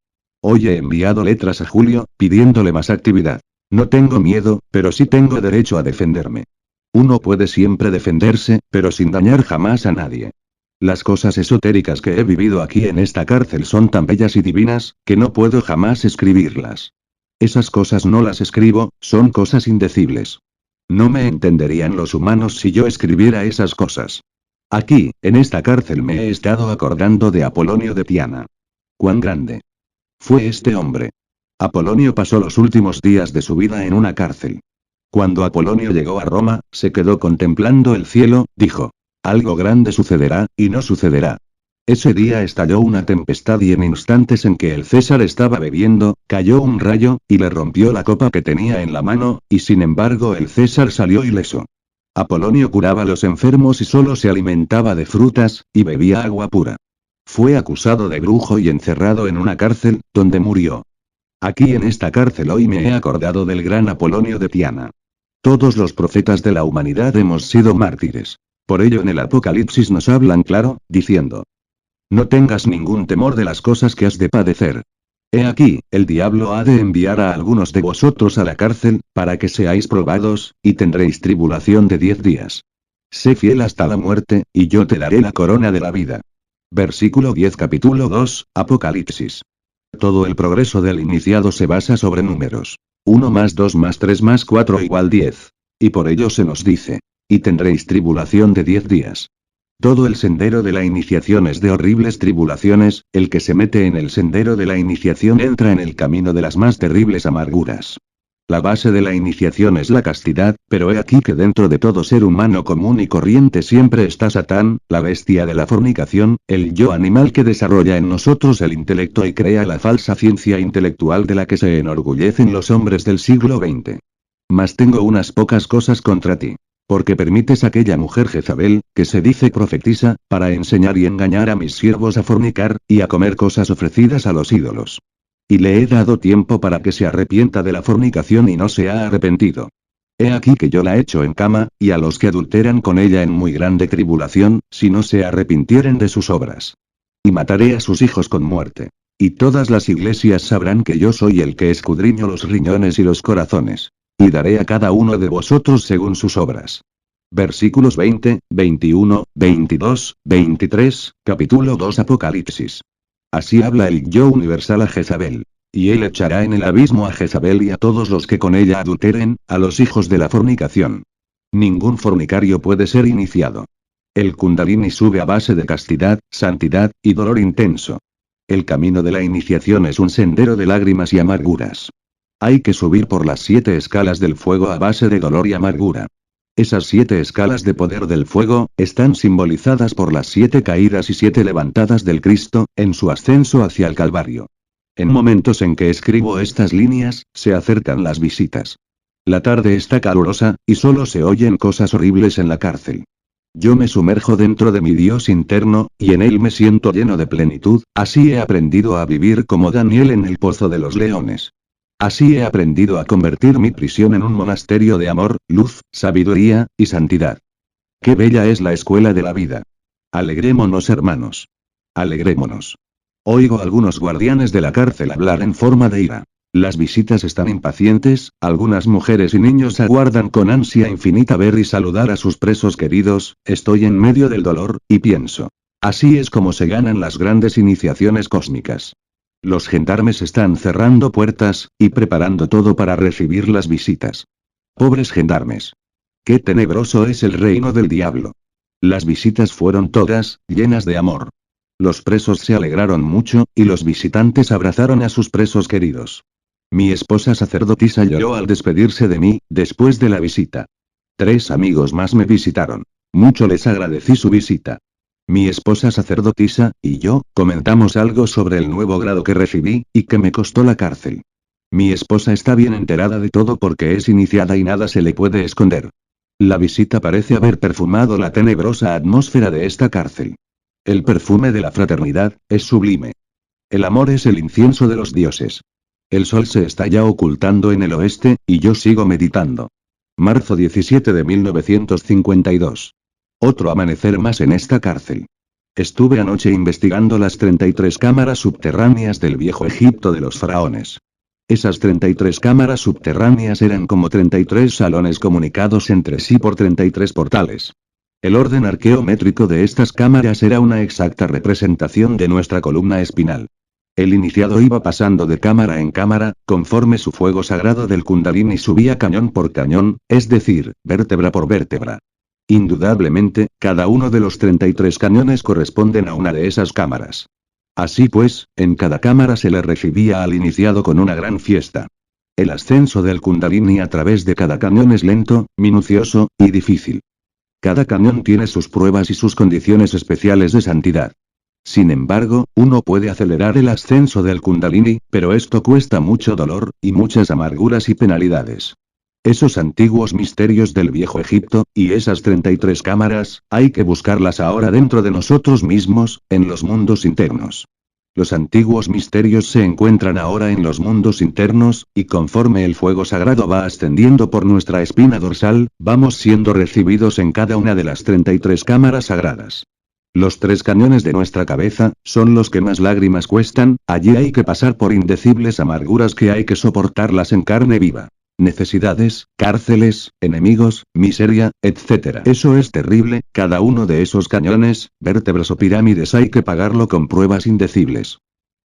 Hoy he enviado letras a Julio, pidiéndole más actividad. No tengo miedo, pero sí tengo derecho a defenderme. Uno puede siempre defenderse, pero sin dañar jamás a nadie. Las cosas esotéricas que he vivido aquí en esta cárcel son tan bellas y divinas, que no puedo jamás escribirlas. Esas cosas no las escribo, son cosas indecibles. No me entenderían los humanos si yo escribiera esas cosas. Aquí, en esta cárcel me he estado acordando de Apolonio de Tiana. Cuán grande fue este hombre. Apolonio pasó los últimos días de su vida en una cárcel. Cuando Apolonio llegó a Roma, se quedó contemplando el cielo, dijo: algo grande sucederá, y no sucederá. Ese día estalló una tempestad y en instantes en que el César estaba bebiendo, cayó un rayo, y le rompió la copa que tenía en la mano, y sin embargo el César salió ileso. Apolonio curaba a los enfermos y solo se alimentaba de frutas, y bebía agua pura. Fue acusado de brujo y encerrado en una cárcel, donde murió. Aquí en esta cárcel hoy me he acordado del gran Apolonio de Tiana. Todos los profetas de la humanidad hemos sido mártires. Por ello en el Apocalipsis nos hablan claro, diciendo: no tengas ningún temor de las cosas que has de padecer. He aquí, el diablo ha de enviar a algunos de vosotros a la cárcel, para que seáis probados, y tendréis tribulación de 10 días. Sé fiel hasta la muerte, y yo te daré la corona de la vida. Versículo 10 capítulo 2, Apocalipsis. Todo el progreso del iniciado se basa sobre números. 1 más 2 más 3 más 4 igual 10. Y por ello se nos dice: y tendréis tribulación de 10 días. Todo el sendero de la iniciación es de horribles tribulaciones, el que se mete en el sendero de la iniciación entra en el camino de las más terribles amarguras. La base de la iniciación es la castidad, pero he aquí que dentro de todo ser humano común y corriente siempre está Satán, la bestia de la fornicación, el yo animal que desarrolla en nosotros el intelecto y crea la falsa ciencia intelectual de la que se enorgullecen los hombres del siglo XX. Mas tengo unas pocas cosas contra ti. Porque permites a aquella mujer Jezabel, que se dice profetisa, para enseñar y engañar a mis siervos a fornicar, y a comer cosas ofrecidas a los ídolos. Y le he dado tiempo para que se arrepienta de la fornicación y no se ha arrepentido. He aquí que yo la echo en cama, y a los que adulteran con ella en muy grande tribulación, si no se arrepintieren de sus obras. Y mataré a sus hijos con muerte. Y todas las iglesias sabrán que yo soy el que escudriño los riñones y los corazones. Y daré a cada uno de vosotros según sus obras. Versículos 20, 21, 22, 23, capítulo 2 Apocalipsis. Así habla el yo universal a Jezabel. Y él echará en el abismo a Jezabel y a todos los que con ella adulteren, a los hijos de la fornicación. Ningún fornicario puede ser iniciado. El Kundalini sube a base de castidad, santidad, y dolor intenso. El camino de la iniciación es un sendero de lágrimas y amarguras. Hay que subir por las 7 escalas del fuego a base de dolor y amargura. Esas 7 escalas de poder del fuego, están simbolizadas por las 7 caídas y 7 levantadas del Cristo, en su ascenso hacia el Calvario. En momentos en que escribo estas líneas, se acercan las visitas. La tarde está calurosa, y solo se oyen cosas horribles en la cárcel. Yo me sumerjo dentro de mi Dios interno, y en él me siento lleno de plenitud, así he aprendido a vivir como Daniel en el pozo de los leones. Así he aprendido a convertir mi prisión en un monasterio de amor, luz, sabiduría, y santidad. ¡Qué bella es la escuela de la vida! Alegrémonos, hermanos. Alegrémonos. Oigo a algunos guardianes de la cárcel hablar en forma de ira. Las visitas están impacientes, algunas mujeres y niños aguardan con ansia infinita ver y saludar a sus presos queridos. Estoy en medio del dolor, y pienso: así es como se ganan las grandes iniciaciones cósmicas. Los gendarmes están cerrando puertas, y preparando todo para recibir las visitas. Pobres gendarmes. Qué tenebroso es el reino del diablo. Las visitas fueron todas, llenas de amor. Los presos se alegraron mucho, y los visitantes abrazaron a sus presos queridos. Mi esposa sacerdotisa lloró al despedirse de mí, después de la visita. 3 amigos más me visitaron. Mucho les agradecí su visita. Mi esposa sacerdotisa, y yo, comentamos algo sobre el nuevo grado que recibí, y que me costó la cárcel. Mi esposa está bien enterada de todo porque es iniciada y nada se le puede esconder. La visita parece haber perfumado la tenebrosa atmósfera de esta cárcel. El perfume de la fraternidad, es sublime. El amor es el incienso de los dioses. El sol se está ya ocultando en el oeste, y yo sigo meditando. Marzo 17 de 1952. Otro amanecer más en esta cárcel. Estuve anoche investigando las 33 cámaras subterráneas del viejo Egipto de los faraones. Esas 33 cámaras subterráneas eran como 33 salones comunicados entre sí por 33 portales. El orden arqueométrico de estas cámaras era una exacta representación de nuestra columna espinal. El iniciado iba pasando de cámara en cámara, conforme su fuego sagrado del Kundalini subía cañón por cañón, es decir, vértebra por vértebra. Indudablemente, cada uno de los 33 cañones corresponden a una de esas cámaras. Así pues, en cada cámara se le recibía al iniciado con una gran fiesta. El ascenso del Kundalini a través de cada cañón es lento, minucioso, y difícil. Cada cañón tiene sus pruebas y sus condiciones especiales de santidad. Sin embargo, uno puede acelerar el ascenso del Kundalini, pero esto cuesta mucho dolor, y muchas amarguras y penalidades. Esos antiguos misterios del viejo Egipto, y esas 33 cámaras, hay que buscarlas ahora dentro de nosotros mismos, en los mundos internos. Los antiguos misterios se encuentran ahora en los mundos internos, y conforme el fuego sagrado va ascendiendo por nuestra espina dorsal, vamos siendo recibidos en cada una de las 33 cámaras sagradas. Los 3 cañones de nuestra cabeza, son los que más lágrimas cuestan, allí hay que pasar por indecibles amarguras que hay que soportarlas en carne viva. Necesidades, cárceles, enemigos, miseria, etc. Eso es terrible, cada uno de esos cañones, vértebras o pirámides hay que pagarlo con pruebas indecibles.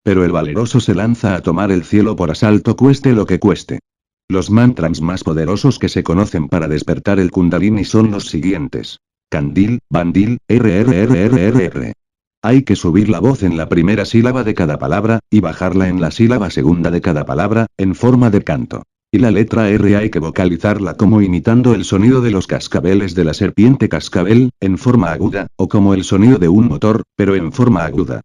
Pero el valeroso se lanza a tomar el cielo por asalto cueste lo que cueste. Los mantras más poderosos que se conocen para despertar el Kundalini son los siguientes. Candil, Bandil, RRRRRR. Hay que subir la voz en la primera sílaba de cada palabra, y bajarla en la sílaba segunda de cada palabra, en forma de canto. Y la letra R hay que vocalizarla como imitando el sonido de los cascabeles de la serpiente cascabel, en forma aguda, o como el sonido de un motor, pero en forma aguda.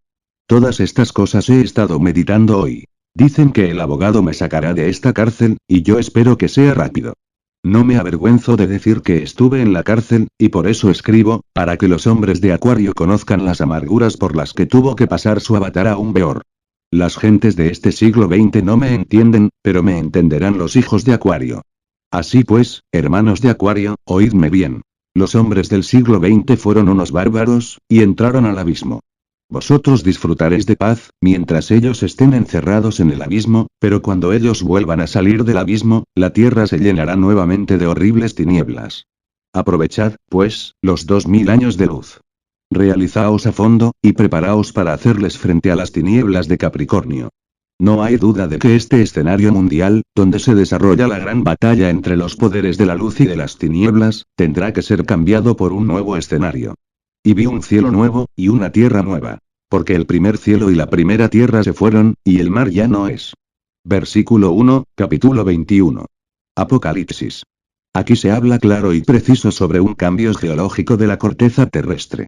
Todas estas cosas he estado meditando hoy. Dicen que el abogado me sacará de esta cárcel, y yo espero que sea rápido. No me avergüenzo de decir que estuve en la cárcel, y por eso escribo, para que los hombres de Acuario conozcan las amarguras por las que tuvo que pasar su avatar aún peor. Las gentes de este siglo XX no me entienden, pero me entenderán los hijos de Acuario. Así pues, hermanos de Acuario, oídme bien. Los hombres del siglo XX fueron unos bárbaros, y entraron al abismo. Vosotros disfrutaréis de paz, mientras ellos estén encerrados en el abismo, pero cuando ellos vuelvan a salir del abismo, la tierra se llenará nuevamente de horribles tinieblas. Aprovechad, pues, los 2000 años de luz. Realizaos a fondo, y preparaos para hacerles frente a las tinieblas de Capricornio. No hay duda de que este escenario mundial, donde se desarrolla la gran batalla entre los poderes de la luz y de las tinieblas, tendrá que ser cambiado por un nuevo escenario. Y vi un cielo nuevo, y una tierra nueva. Porque el primer cielo y la primera tierra se fueron, y el mar ya no es. Versículo 1, capítulo 21. Apocalipsis. Aquí se habla claro y preciso sobre un cambio geológico de la corteza terrestre.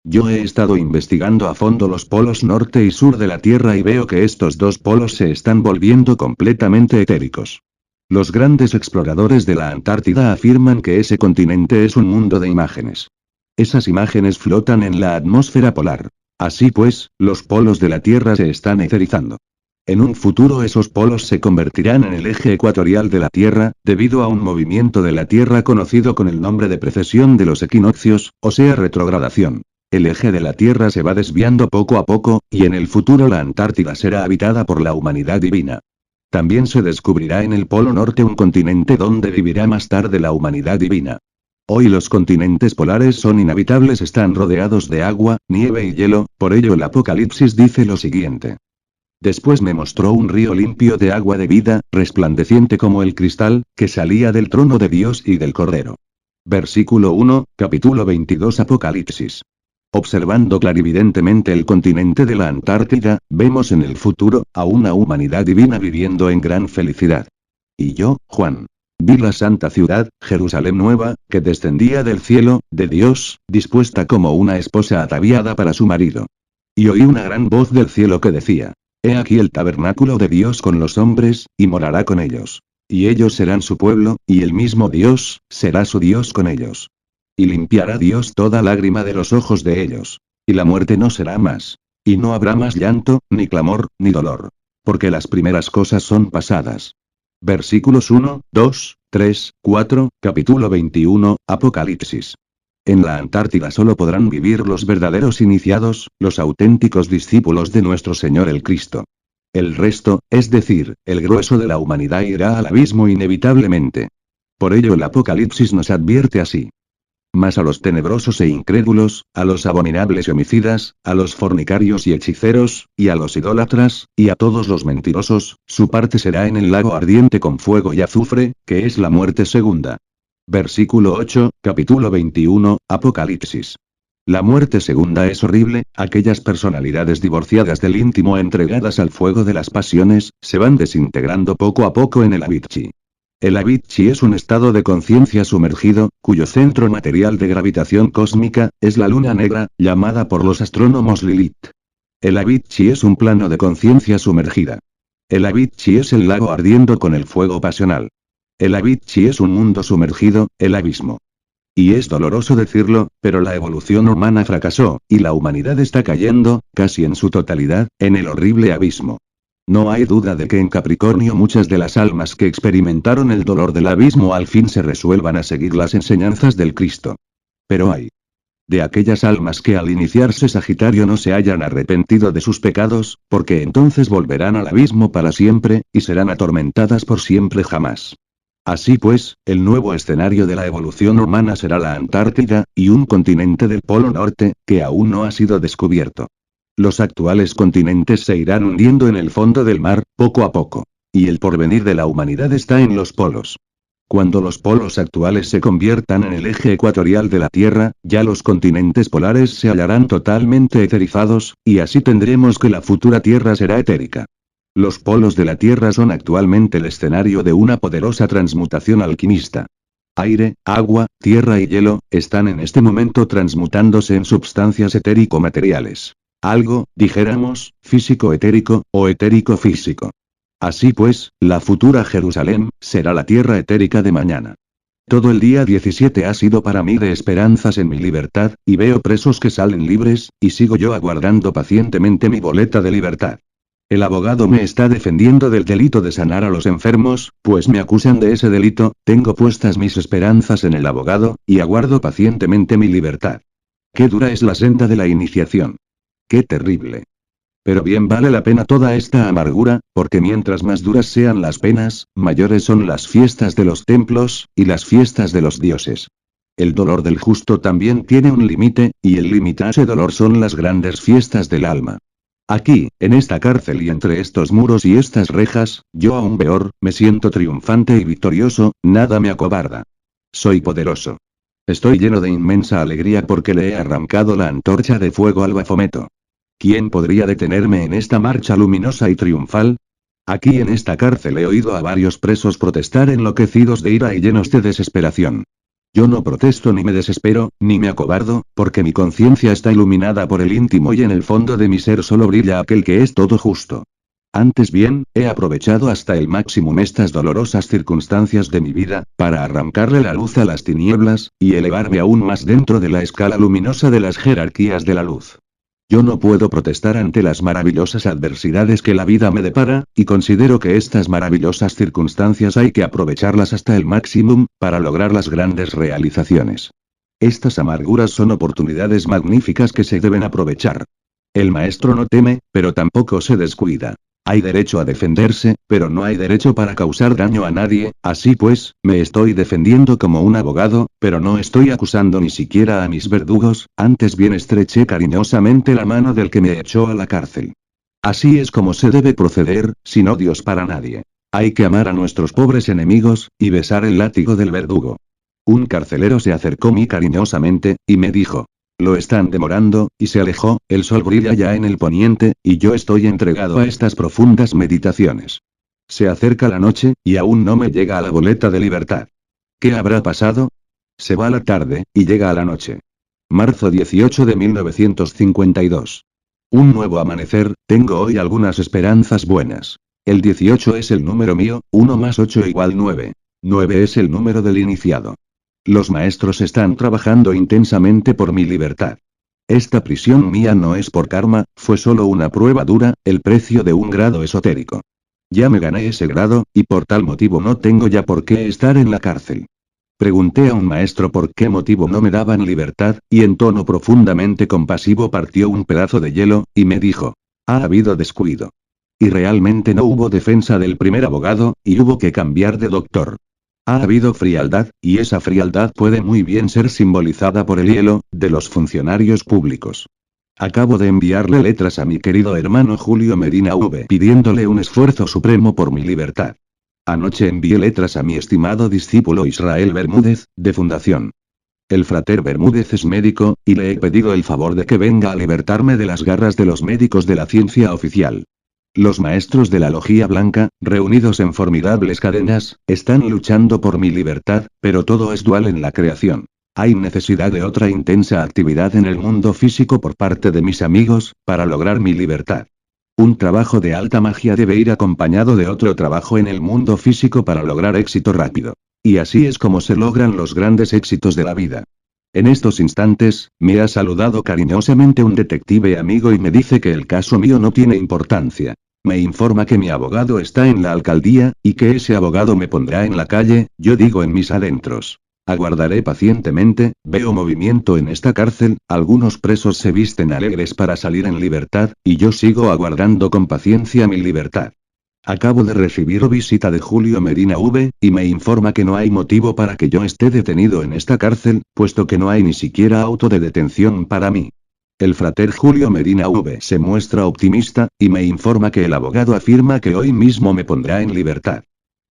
Yo he estado investigando a fondo los polos norte y sur de la Tierra y veo que estos dos polos se están volviendo completamente etéricos. Los grandes exploradores de la Antártida afirman que ese continente es un mundo de imágenes. Esas imágenes flotan en la atmósfera polar. Así pues, los polos de la Tierra se están eterizando. En un futuro esos polos se convertirán en el eje ecuatorial de la Tierra, debido a un movimiento de la Tierra conocido con el nombre de precesión de los equinoccios, o sea retrogradación. El eje de la Tierra se va desviando poco a poco, y en el futuro la Antártida será habitada por la humanidad divina. También se descubrirá en el Polo Norte un continente donde vivirá más tarde la humanidad divina. Hoy los continentes polares son inhabitables, están rodeados de agua, nieve y hielo, por ello el Apocalipsis dice lo siguiente. Después me mostró un río limpio de agua de vida, resplandeciente como el cristal, que salía del trono de Dios y del Cordero. Versículo 1, capítulo 22 Apocalipsis. Observando clarividentemente el continente de la Antártida, vemos en el futuro, a una humanidad divina viviendo en gran felicidad. Y yo, Juan, vi la santa ciudad, Jerusalén nueva, que descendía del cielo, de Dios, dispuesta como una esposa ataviada para su marido. Y oí una gran voz del cielo que decía, He aquí el tabernáculo de Dios con los hombres, y morará con ellos. Y ellos serán su pueblo, y el mismo Dios, será su Dios con ellos. Y limpiará Dios toda lágrima de los ojos de ellos. Y la muerte no será más. Y no habrá más llanto, ni clamor, ni dolor. Porque las primeras cosas son pasadas. Versículos 1, 2, 3, 4, capítulo 21, Apocalipsis. En la Antártida solo podrán vivir los verdaderos iniciados, los auténticos discípulos de nuestro Señor el Cristo. El resto, es decir, el grueso de la humanidad irá al abismo inevitablemente. Por ello el Apocalipsis nos advierte así. Mas a los tenebrosos e incrédulos, a los abominables y homicidas, a los fornicarios y hechiceros, y a los idólatras, y a todos los mentirosos, su parte será en el lago ardiente con fuego y azufre, que es la muerte segunda. Versículo 8, capítulo 21, Apocalipsis. La muerte segunda es horrible, aquellas personalidades divorciadas del íntimo entregadas al fuego de las pasiones, se van desintegrando poco a poco en el Avicii. El Avicii es un estado de conciencia sumergido, cuyo centro material de gravitación cósmica, es la luna negra, llamada por los astrónomos Lilith. El Avicii es un plano de conciencia sumergida. El Avicii es el lago ardiendo con el fuego pasional. El Avicii es un mundo sumergido, el abismo. Y es doloroso decirlo, pero la evolución humana fracasó, y la humanidad está cayendo, casi en su totalidad, en el horrible abismo. No hay duda de que en Capricornio muchas de las almas que experimentaron el dolor del abismo al fin se resuelvan a seguir las enseñanzas del Cristo. Pero hay de aquellas almas que al iniciarse Sagitario no se hayan arrepentido de sus pecados, porque entonces volverán al abismo para siempre, y serán atormentadas por siempre jamás. Así pues, el nuevo escenario de la evolución humana será la Antártida, y un continente del Polo Norte, que aún no ha sido descubierto. Los actuales continentes se irán hundiendo en el fondo del mar, poco a poco. Y el porvenir de la humanidad está en los polos. Cuando los polos actuales se conviertan en el eje ecuatorial de la Tierra, ya los continentes polares se hallarán totalmente eterizados, y así tendremos que la futura Tierra será etérica. Los polos de la Tierra son actualmente el escenario de una poderosa transmutación alquimista. Aire, agua, tierra y hielo, están en este momento transmutándose en substancias etérico-materiales. Algo, dijéramos, físico-etérico, o etérico-físico. Así pues, la futura Jerusalén, será la tierra etérica de mañana. Todo el día 17 ha sido para mí de esperanzas en mi libertad, y veo presos que salen libres, y sigo yo aguardando pacientemente mi boleta de libertad. El abogado me está defendiendo del delito de sanar a los enfermos, pues me acusan de ese delito, tengo puestas mis esperanzas en el abogado, y aguardo pacientemente mi libertad. Qué dura es la senda de la iniciación. ¡Qué terrible! Pero bien vale la pena toda esta amargura, porque mientras más duras sean las penas, mayores son las fiestas de los templos, y las fiestas de los dioses. El dolor del justo también tiene un límite, y el límite a ese dolor son las grandes fiestas del alma. Aquí, en esta cárcel y entre estos muros y estas rejas, yo aún peor, me siento triunfante y victorioso, nada me acobarda. Soy poderoso. Estoy lleno de inmensa alegría porque le he arrancado la antorcha de fuego al Bafometo. ¿Quién podría detenerme en esta marcha luminosa y triunfal? Aquí en esta cárcel he oído a varios presos protestar enloquecidos de ira y llenos de desesperación. Yo no protesto ni me desespero, ni me acobardo, porque mi conciencia está iluminada por el íntimo y en el fondo de mi ser solo brilla aquel que es todo justo. Antes bien, he aprovechado hasta el máximo estas dolorosas circunstancias de mi vida, para arrancarle la luz a las tinieblas, y elevarme aún más dentro de la escala luminosa de las jerarquías de la luz. Yo no puedo protestar ante las maravillosas adversidades que la vida me depara, y considero que estas maravillosas circunstancias hay que aprovecharlas hasta el máximo, para lograr las grandes realizaciones. Estas amarguras son oportunidades magníficas que se deben aprovechar. El maestro no teme, pero tampoco se descuida. Hay derecho a defenderse, pero no hay derecho para causar daño a nadie, así pues, me estoy defendiendo como un abogado, pero no estoy acusando ni siquiera a mis verdugos, antes bien estreché cariñosamente la mano del que me echó a la cárcel. Así es como se debe proceder, sin odios para nadie. Hay que amar a nuestros pobres enemigos, y besar el látigo del verdugo. Un carcelero se acercó muy cariñosamente, y me dijo: lo están demorando, y se alejó, el sol brilla ya en el poniente, y yo estoy entregado a estas profundas meditaciones. Se acerca la noche, y aún no me llega a la boleta de libertad. ¿Qué habrá pasado? Se va la tarde, y llega a la noche. Marzo 18 de 1952. Un nuevo amanecer, tengo hoy algunas esperanzas buenas. El 18 es el número mío, 1 más 8 igual 9. 9 es el número del iniciado. Los maestros están trabajando intensamente por mi libertad. Esta prisión mía no es por karma, fue solo una prueba dura, el precio de un grado esotérico. Ya me gané ese grado, y por tal motivo no tengo ya por qué estar en la cárcel. Pregunté a un maestro por qué motivo no me daban libertad, y en tono profundamente compasivo partió un pedazo de hielo, y me dijo: ha habido descuido. Y realmente no hubo defensa del primer abogado, y hubo que cambiar de doctor. Ha habido frialdad, y esa frialdad puede muy bien ser simbolizada por el hielo, de los funcionarios públicos. Acabo de enviarle letras a mi querido hermano Julio Medina V pidiéndole un esfuerzo supremo por mi libertad. Anoche envié letras a mi estimado discípulo Israel Bermúdez, de Fundación. El frater Bermúdez es médico, y le he pedido el favor de que venga a libertarme de las garras de los médicos de la ciencia oficial. Los maestros de la logía blanca, reunidos en formidables cadenas, están luchando por mi libertad, pero todo es dual en la creación. Hay necesidad de otra intensa actividad en el mundo físico por parte de mis amigos, para lograr mi libertad. Un trabajo de alta magia debe ir acompañado de otro trabajo en el mundo físico para lograr éxito rápido. Y así es como se logran los grandes éxitos de la vida. En estos instantes, me ha saludado cariñosamente un detective amigo y me dice que el caso mío no tiene importancia. Me informa que mi abogado está en la alcaldía, y que ese abogado me pondrá en la calle, yo digo en mis adentros. Aguardaré pacientemente, veo movimiento en esta cárcel, algunos presos se visten alegres para salir en libertad, y yo sigo aguardando con paciencia mi libertad. Acabo de recibir visita de Julio Medina V, y me informa que no hay motivo para que yo esté detenido en esta cárcel, puesto que no hay ni siquiera auto de detención para mí. El frater Julio Medina V se muestra optimista, y me informa que el abogado afirma que hoy mismo me pondrá en libertad.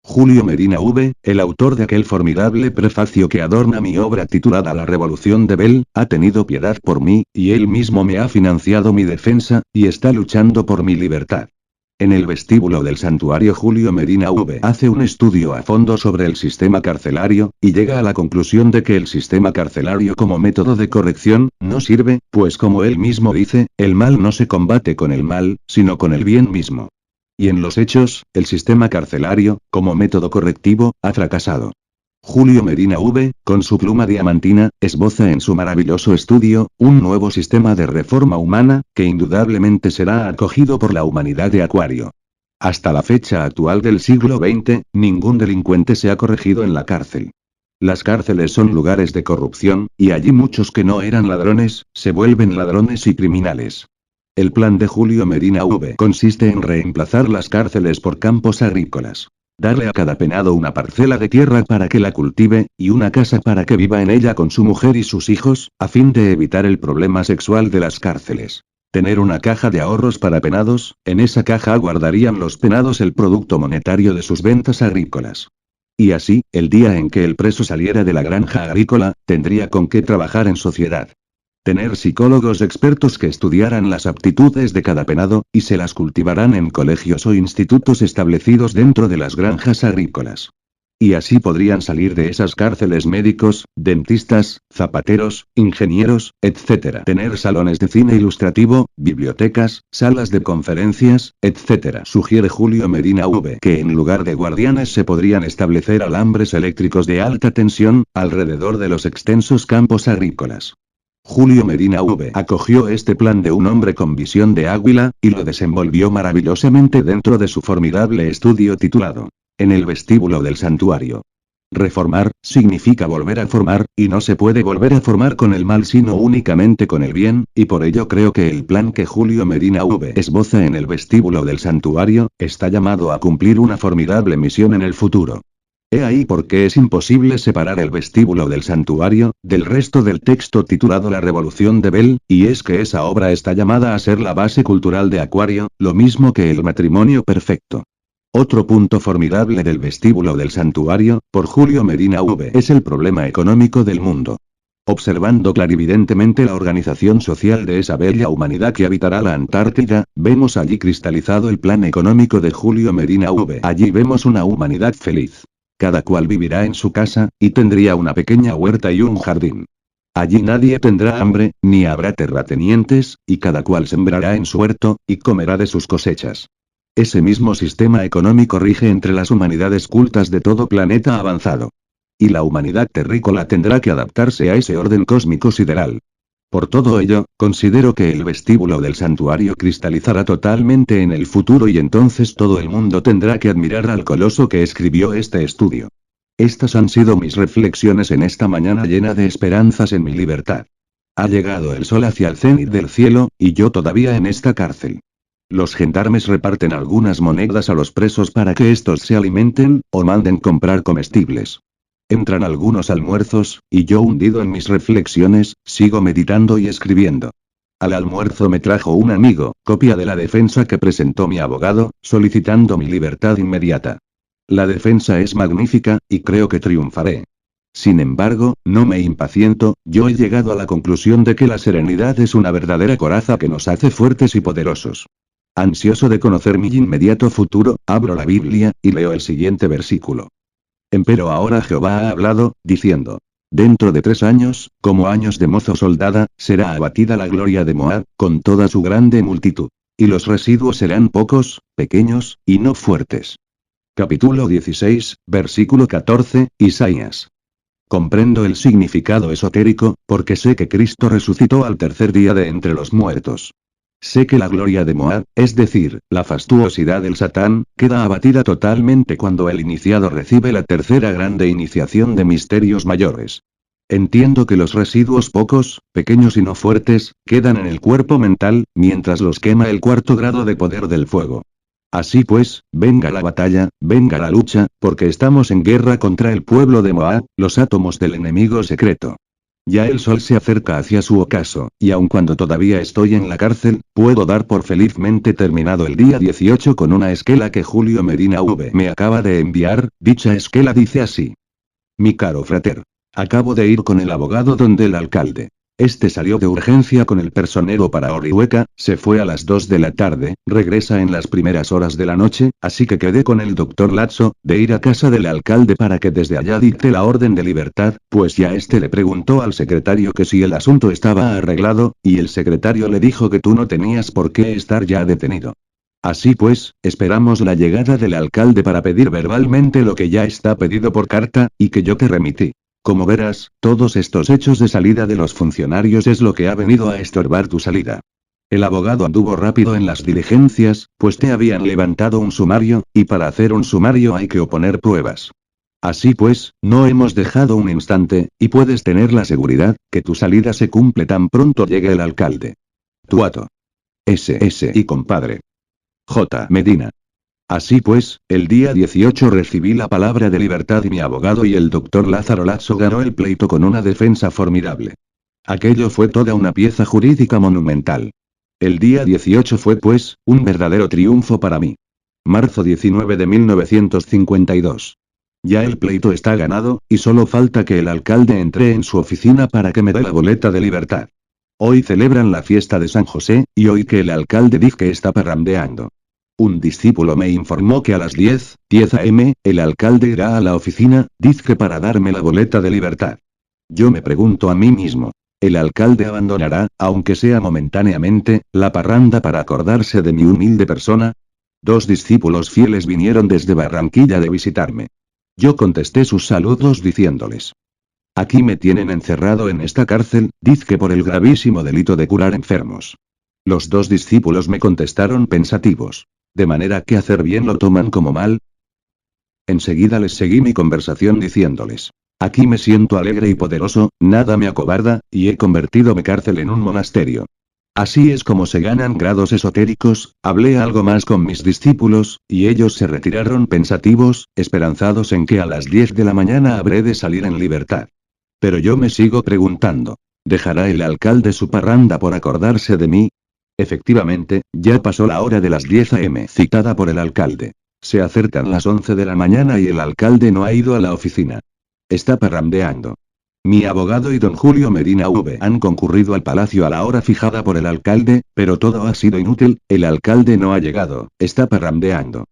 Julio Medina V, el autor de aquel formidable prefacio que adorna mi obra titulada La Revolución de Bell, ha tenido piedad por mí, y él mismo me ha financiado mi defensa, y está luchando por mi libertad. En el vestíbulo del santuario Julio Medina V hace un estudio a fondo sobre el sistema carcelario, y llega a la conclusión de que el sistema carcelario como método de corrección, no sirve, pues como él mismo dice, el mal no se combate con el mal, sino con el bien mismo. Y en los hechos, el sistema carcelario, como método correctivo, ha fracasado. Julio Medina V, con su pluma diamantina, esboza en su maravilloso estudio, un nuevo sistema de reforma humana, que indudablemente será acogido por la humanidad de Acuario. Hasta la fecha actual del siglo XX, ningún delincuente se ha corregido en la cárcel. Las cárceles son lugares de corrupción, y allí muchos que no eran ladrones, se vuelven ladrones y criminales. El plan de Julio Medina V consiste en reemplazar las cárceles por campos agrícolas. Darle a cada penado una parcela de tierra para que la cultive, y una casa para que viva en ella con su mujer y sus hijos, a fin de evitar el problema sexual de las cárceles. Tener una caja de ahorros para penados, en esa caja guardarían los penados el producto monetario de sus ventas agrícolas. Y así, el día en que el preso saliera de la granja agrícola, tendría con qué trabajar en sociedad. Tener psicólogos expertos que estudiaran las aptitudes de cada penado, y se las cultivarán en colegios o institutos establecidos dentro de las granjas agrícolas. Y así podrían salir de esas cárceles médicos, dentistas, zapateros, ingenieros, etc. Tener salones de cine ilustrativo, bibliotecas, salas de conferencias, etc. Sugiere Julio Medina V que en lugar de guardianes se podrían establecer alambres eléctricos de alta tensión, alrededor de los extensos campos agrícolas. Julio Medina V acogió este plan de un hombre con visión de águila, y lo desenvolvió maravillosamente dentro de su formidable estudio titulado En el vestíbulo del santuario. Reformar, significa volver a formar, y no se puede volver a formar con el mal sino únicamente con el bien, y por ello creo que el plan que Julio Medina V esboza en el vestíbulo del santuario, está llamado a cumplir una formidable misión en el futuro. He ahí por qué es imposible separar el vestíbulo del santuario, del resto del texto titulado La Revolución de Bell, y es que esa obra está llamada a ser la base cultural de Acuario, lo mismo que el matrimonio perfecto. Otro punto formidable del vestíbulo del santuario, por Julio Medina V, es el problema económico del mundo. Observando clarividentemente la organización social de esa bella humanidad que habitará la Antártida, vemos allí cristalizado el plan económico de Julio Medina V. Allí vemos una humanidad feliz. Cada cual vivirá en su casa, y tendría una pequeña huerta y un jardín. Allí nadie tendrá hambre, ni habrá terratenientes, y cada cual sembrará en su huerto, y comerá de sus cosechas. Ese mismo sistema económico rige entre las humanidades cultas de todo planeta avanzado. Y la humanidad terrícola tendrá que adaptarse a ese orden cósmico sideral. Por todo ello, considero que el vestíbulo del santuario cristalizará totalmente en el futuro y entonces todo el mundo tendrá que admirar al coloso que escribió este estudio. Estas han sido mis reflexiones en esta mañana llena de esperanzas en mi libertad. Ha llegado el sol hacia el cenit del cielo, y yo todavía en esta cárcel. Los gendarmes reparten algunas monedas a los presos para que estos se alimenten, o manden comprar comestibles. Entran algunos almuerzos, y yo hundido en mis reflexiones, sigo meditando y escribiendo. Al almuerzo me trajo un amigo, copia de la defensa que presentó mi abogado, solicitando mi libertad inmediata. La defensa es magnífica, y creo que triunfaré. Sin embargo, no me impaciento, yo he llegado a la conclusión de que la serenidad es una verdadera coraza que nos hace fuertes y poderosos. Ansioso de conocer mi inmediato futuro, abro la Biblia, y leo el siguiente versículo. Empero ahora Jehová ha hablado, diciendo. Dentro de 3 años, como años de mozo soldada, será abatida la gloria de Moab, con toda su grande multitud. Y los residuos serán pocos, pequeños, y no fuertes. Capítulo 16, versículo 14, Isaías. Comprendo el significado esotérico, porque sé que Cristo resucitó al tercer día de entre los muertos. Sé que la gloria de Moab, es decir, la fastuosidad del Satán, queda abatida totalmente cuando el iniciado recibe la tercera grande iniciación de misterios mayores. Entiendo que los residuos pocos, pequeños y no fuertes, quedan en el cuerpo mental, mientras los quema el cuarto grado de poder del fuego. Así pues, venga la batalla, venga la lucha, porque estamos en guerra contra el pueblo de Moab, los átomos del enemigo secreto. Ya el sol se acerca hacia su ocaso, y aun cuando todavía estoy en la cárcel, puedo dar por felizmente terminado el día 18 con una esquela que Julio Medina V me acaba de enviar. Dicha esquela dice así. Mi caro frater. Acabo de ir con el abogado donde el alcalde. Este salió de urgencia con el personero para Orihueca, se fue a las 2 de la tarde, regresa en las primeras horas de la noche, así que quedé con el doctor Lazo, de ir a casa del alcalde para que desde allá dicte la orden de libertad, pues ya este le preguntó al secretario que si el asunto estaba arreglado, y el secretario le dijo que tú no tenías por qué estar ya detenido. Así pues, esperamos la llegada del alcalde para pedir verbalmente lo que ya está pedido por carta, y que yo te remití. Como verás, todos estos hechos de salida de los funcionarios es lo que ha venido a estorbar tu salida. El abogado anduvo rápido en las diligencias, pues te habían levantado un sumario, y para hacer un sumario hay que oponer pruebas. Así pues, no hemos dejado un instante, y puedes tener la seguridad, que tu salida se cumple tan pronto llegue el alcalde. Tuato. S.S. y compadre. J. Medina. Así pues, el día 18 recibí la palabra de libertad y mi abogado y el doctor Lázaro Lazo ganó el pleito con una defensa formidable. Aquello fue toda una pieza jurídica monumental. El día 18 fue pues, un verdadero triunfo para mí. Marzo 19 de 1952. Ya el pleito está ganado, y solo falta que el alcalde entre en su oficina para que me dé la boleta de libertad. Hoy celebran la fiesta de San José, y hoy que el alcalde dice que está parrandeando. Un discípulo me informó que a las 10 a.m., el alcalde irá a la oficina, dice para darme la boleta de libertad. Yo me pregunto a mí mismo. ¿El alcalde abandonará, aunque sea momentáneamente, la parranda para acordarse de mi humilde persona? 2 discípulos fieles vinieron desde Barranquilla de visitarme. Yo contesté sus saludos diciéndoles. Aquí me tienen encerrado en esta cárcel, dice por el gravísimo delito de curar enfermos. Los 2 discípulos me contestaron pensativos. ¿De manera que hacer bien lo toman como mal? Enseguida les seguí mi conversación diciéndoles. Aquí me siento alegre y poderoso, nada me acobarda, y he convertido mi cárcel en un monasterio. Así es como se ganan grados esotéricos. Hablé algo más con mis discípulos, y ellos se retiraron pensativos, esperanzados en que a las 10 de la mañana habré de salir en libertad. Pero yo me sigo preguntando, ¿dejará el alcalde su parranda por acordarse de mí? Efectivamente, ya pasó la hora de las 10 a.m. citada por el alcalde. Se acercan las 11 de la mañana y el alcalde no ha ido a la oficina. Está parrandeando. Mi abogado y don Julio Medina V han concurrido al palacio a la hora fijada por el alcalde, pero todo ha sido inútil, el alcalde no ha llegado, está parrandeando.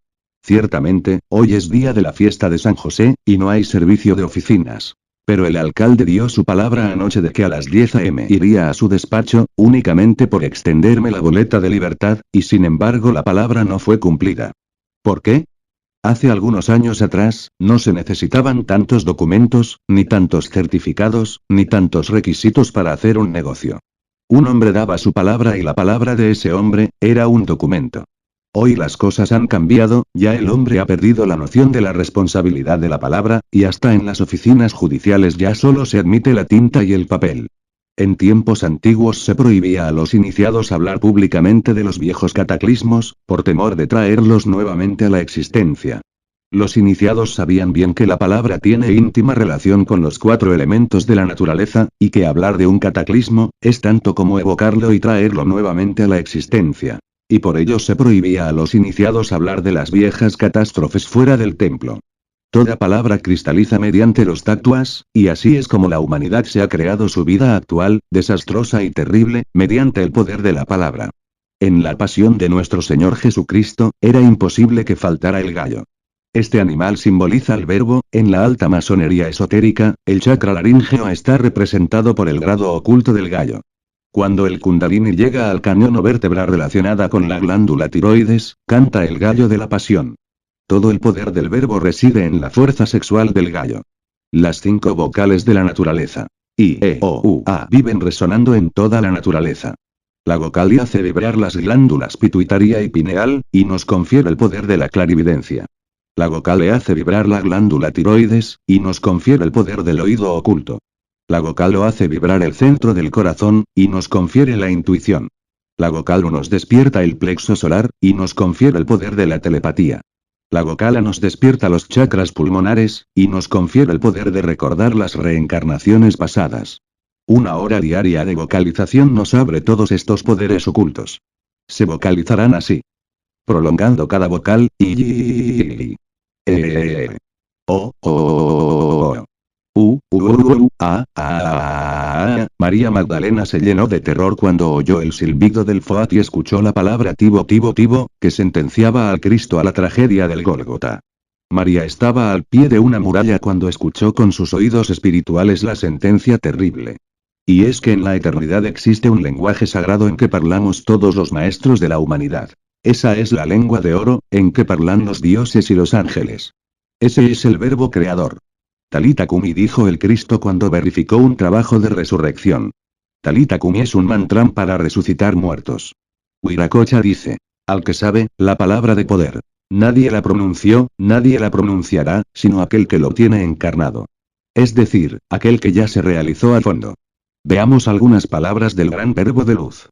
Ciertamente, hoy es día de la fiesta de San José, y no hay servicio de oficinas. Pero el alcalde dio su palabra anoche de que a las 10 a.m. iría a su despacho, únicamente por extenderme la boleta de libertad, y sin embargo la palabra no fue cumplida. ¿Por qué? Hace algunos años atrás, no se necesitaban tantos documentos, ni tantos certificados, ni tantos requisitos para hacer un negocio. Un hombre daba su palabra y la palabra de ese hombre, era un documento. Hoy las cosas han cambiado, ya el hombre ha perdido la noción de la responsabilidad de la palabra, y hasta en las oficinas judiciales ya solo se admite la tinta y el papel. En tiempos antiguos se prohibía a los iniciados hablar públicamente de los viejos cataclismos, por temor de traerlos nuevamente a la existencia. Los iniciados sabían bien que la palabra tiene íntima relación con los 4 elementos de la naturaleza, y que hablar de un cataclismo, es tanto como evocarlo y traerlo nuevamente a la existencia. Y por ello se prohibía a los iniciados hablar de las viejas catástrofes fuera del templo. Toda palabra cristaliza mediante los tatuas, y así es como la humanidad se ha creado su vida actual, desastrosa y terrible, mediante el poder de la palabra. En la pasión de nuestro Señor Jesucristo, era imposible que faltara el gallo. Este animal simboliza al verbo. En la alta masonería esotérica, el chakra laríngeo está representado por el grado oculto del gallo. Cuando el kundalini llega al cañón o vértebra relacionada con la glándula tiroides, canta el gallo de la pasión. Todo el poder del verbo reside en la fuerza sexual del gallo. Las 5 vocales de la naturaleza. I, E, O, U, A viven resonando en toda la naturaleza. La vocal I hace vibrar las glándulas pituitaria y pineal, y nos confiere el poder de la clarividencia. La vocal E hace vibrar la glándula tiroides, y nos confiere el poder del oído oculto. La vocal O hace vibrar el centro del corazón, y nos confiere la intuición. La vocal U nos despierta el plexo solar, y nos confiere el poder de la telepatía. La vocal A nos despierta los chakras pulmonares, y nos confiere el poder de recordar las reencarnaciones pasadas. 1 hora diaria de vocalización nos abre todos estos poderes ocultos. Se vocalizarán así. Prolongando cada vocal, I, E, O, U, A. María Magdalena se llenó de terror cuando oyó el silbido del Foat y escuchó la palabra Tibo, que sentenciaba al Cristo a la tragedia del Gólgota. María estaba al pie de una muralla cuando escuchó con sus oídos espirituales la sentencia terrible. Y es que en la eternidad existe un lenguaje sagrado en que parlamos todos los maestros de la humanidad. Esa es la lengua de oro, en que parlan los dioses y los ángeles. Ese es el verbo creador. Talita Kumi, dijo el Cristo cuando verificó un trabajo de resurrección. Talita Kumi es un mantra para resucitar muertos. Wiracocha dice: al que sabe, la palabra de poder. Nadie la pronunció, nadie la pronunciará, sino aquel que lo tiene encarnado. Es decir, aquel que ya se realizó a fondo. Veamos algunas palabras del gran verbo de luz.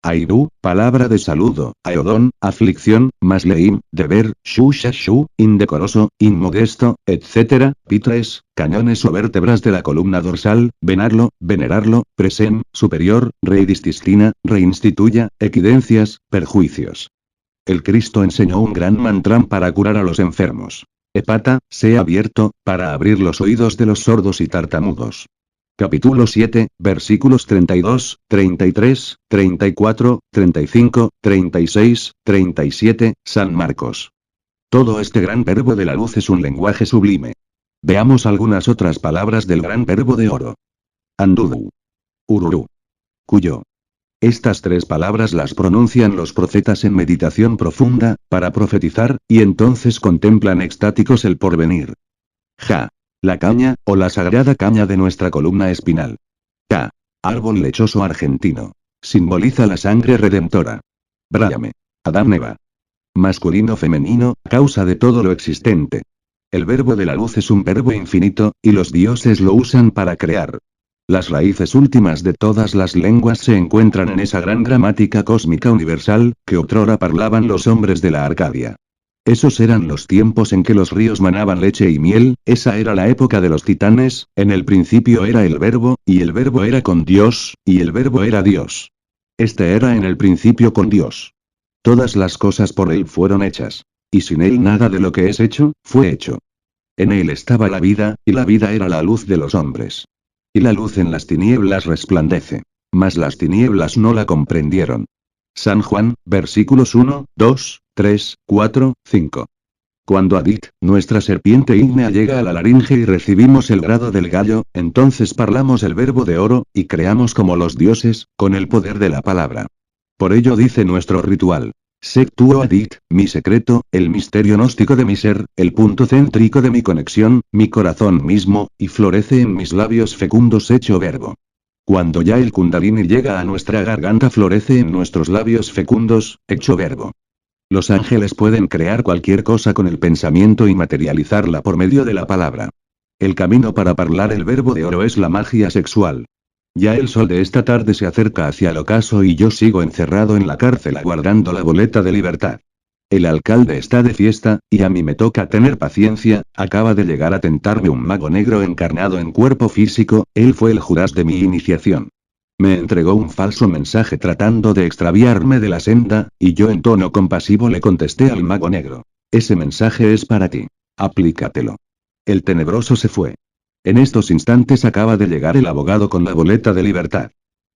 Airu, palabra de saludo, Aodón, aflicción, Masleim, deber, Shu, indecoroso, inmodesto, etc., Pitres, cañones o vértebras de la columna dorsal, venarlo, venerarlo, presem, superior, reidististina, reinstituya, equidencias, perjuicios. El Cristo enseñó un gran mantra para curar a los enfermos. Epata, sea abierto, para abrir los oídos de los sordos y tartamudos. Capítulo 7, versículos 32, 33, 34, 35, 36, 37, San Marcos. Todo este gran verbo de la luz es un lenguaje sublime. Veamos algunas otras palabras del gran verbo de oro. Andudu. Ururu. Cuyo. Estas 3 palabras las pronuncian los profetas en meditación profunda, para profetizar, y entonces contemplan extáticos el porvenir. Ja. La caña, o la sagrada caña de nuestra columna espinal. K. Árbol lechoso argentino. Simboliza la sangre redentora. Brahme. Adán Eva. Masculino femenino, causa de todo lo existente. El verbo de la luz es un verbo infinito, y los dioses lo usan para crear. Las raíces últimas de todas las lenguas se encuentran en esa gran gramática cósmica universal, que otrora parlaban los hombres de la Arcadia. Esos eran los tiempos en que los ríos manaban leche y miel, esa era la época de los titanes. En el principio era el verbo, y el verbo era con Dios, y el verbo era Dios. Este era en el principio con Dios. Todas las cosas por él fueron hechas. Y sin él nada de lo que es hecho, fue hecho. En él estaba la vida, y la vida era la luz de los hombres. Y la luz en las tinieblas resplandece. Mas las tinieblas no la comprendieron. San Juan, versículos 1, 2, 3, 4, 5. Cuando Adit, nuestra serpiente ígnea, llega a la laringe y recibimos el grado del gallo, entonces parlamos el verbo de oro, y creamos como los dioses, con el poder de la palabra. Por ello dice nuestro ritual: Sec tuo Adit, mi secreto, el misterio gnóstico de mi ser, el punto céntrico de mi conexión, mi corazón mismo, y florece en mis labios fecundos hecho verbo. Cuando ya el kundalini llega a nuestra garganta, florece en nuestros labios fecundos, hecho verbo. Los ángeles pueden crear cualquier cosa con el pensamiento y materializarla por medio de la palabra. El camino para hablar el verbo de oro es la magia sexual. Ya el sol de esta tarde se acerca hacia el ocaso y yo sigo encerrado en la cárcel aguardando la boleta de libertad. El alcalde está de fiesta, y a mí me toca tener paciencia. Acaba de llegar a tentarme un mago negro encarnado en cuerpo físico, él fue el Judas de mi iniciación. Me entregó un falso mensaje tratando de extraviarme de la senda, y yo en tono compasivo le contesté al mago negro. Ese mensaje es para ti. Aplícatelo. El tenebroso se fue. En estos instantes acaba de llegar el abogado con la boleta de libertad.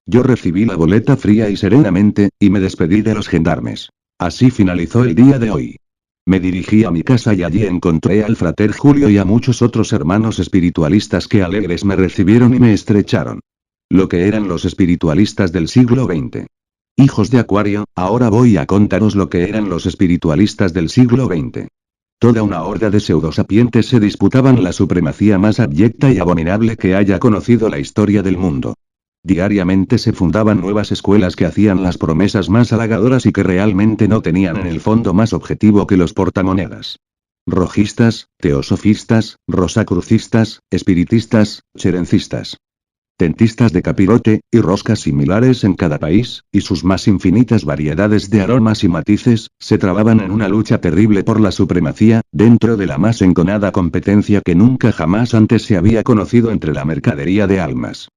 Yo recibí la boleta fría y serenamente, y me despedí de los gendarmes. Así finalizó el día de hoy. Me dirigí a mi casa y allí encontré al frater Julio y a muchos otros hermanos espiritualistas que alegres me recibieron y me estrecharon. Lo que eran los espiritualistas del siglo XX. Hijos de Acuario, ahora voy a contaros lo que eran los espiritualistas del siglo XX. Toda una horda de pseudosapientes se disputaban la supremacía más abyecta y abominable que haya conocido la historia del mundo. Diariamente se fundaban nuevas escuelas que hacían las promesas más halagadoras y que realmente no tenían en el fondo más objetivo que los portamonedas. Rojistas, teosofistas, rosacrucistas, espiritistas, cherencistas. Tentistas de capirote, y roscas similares en cada país, y sus más infinitas variedades de aromas y matices, se trababan en una lucha terrible por la supremacía, dentro de la más enconada competencia que nunca jamás antes se había conocido entre la mercadería de almas.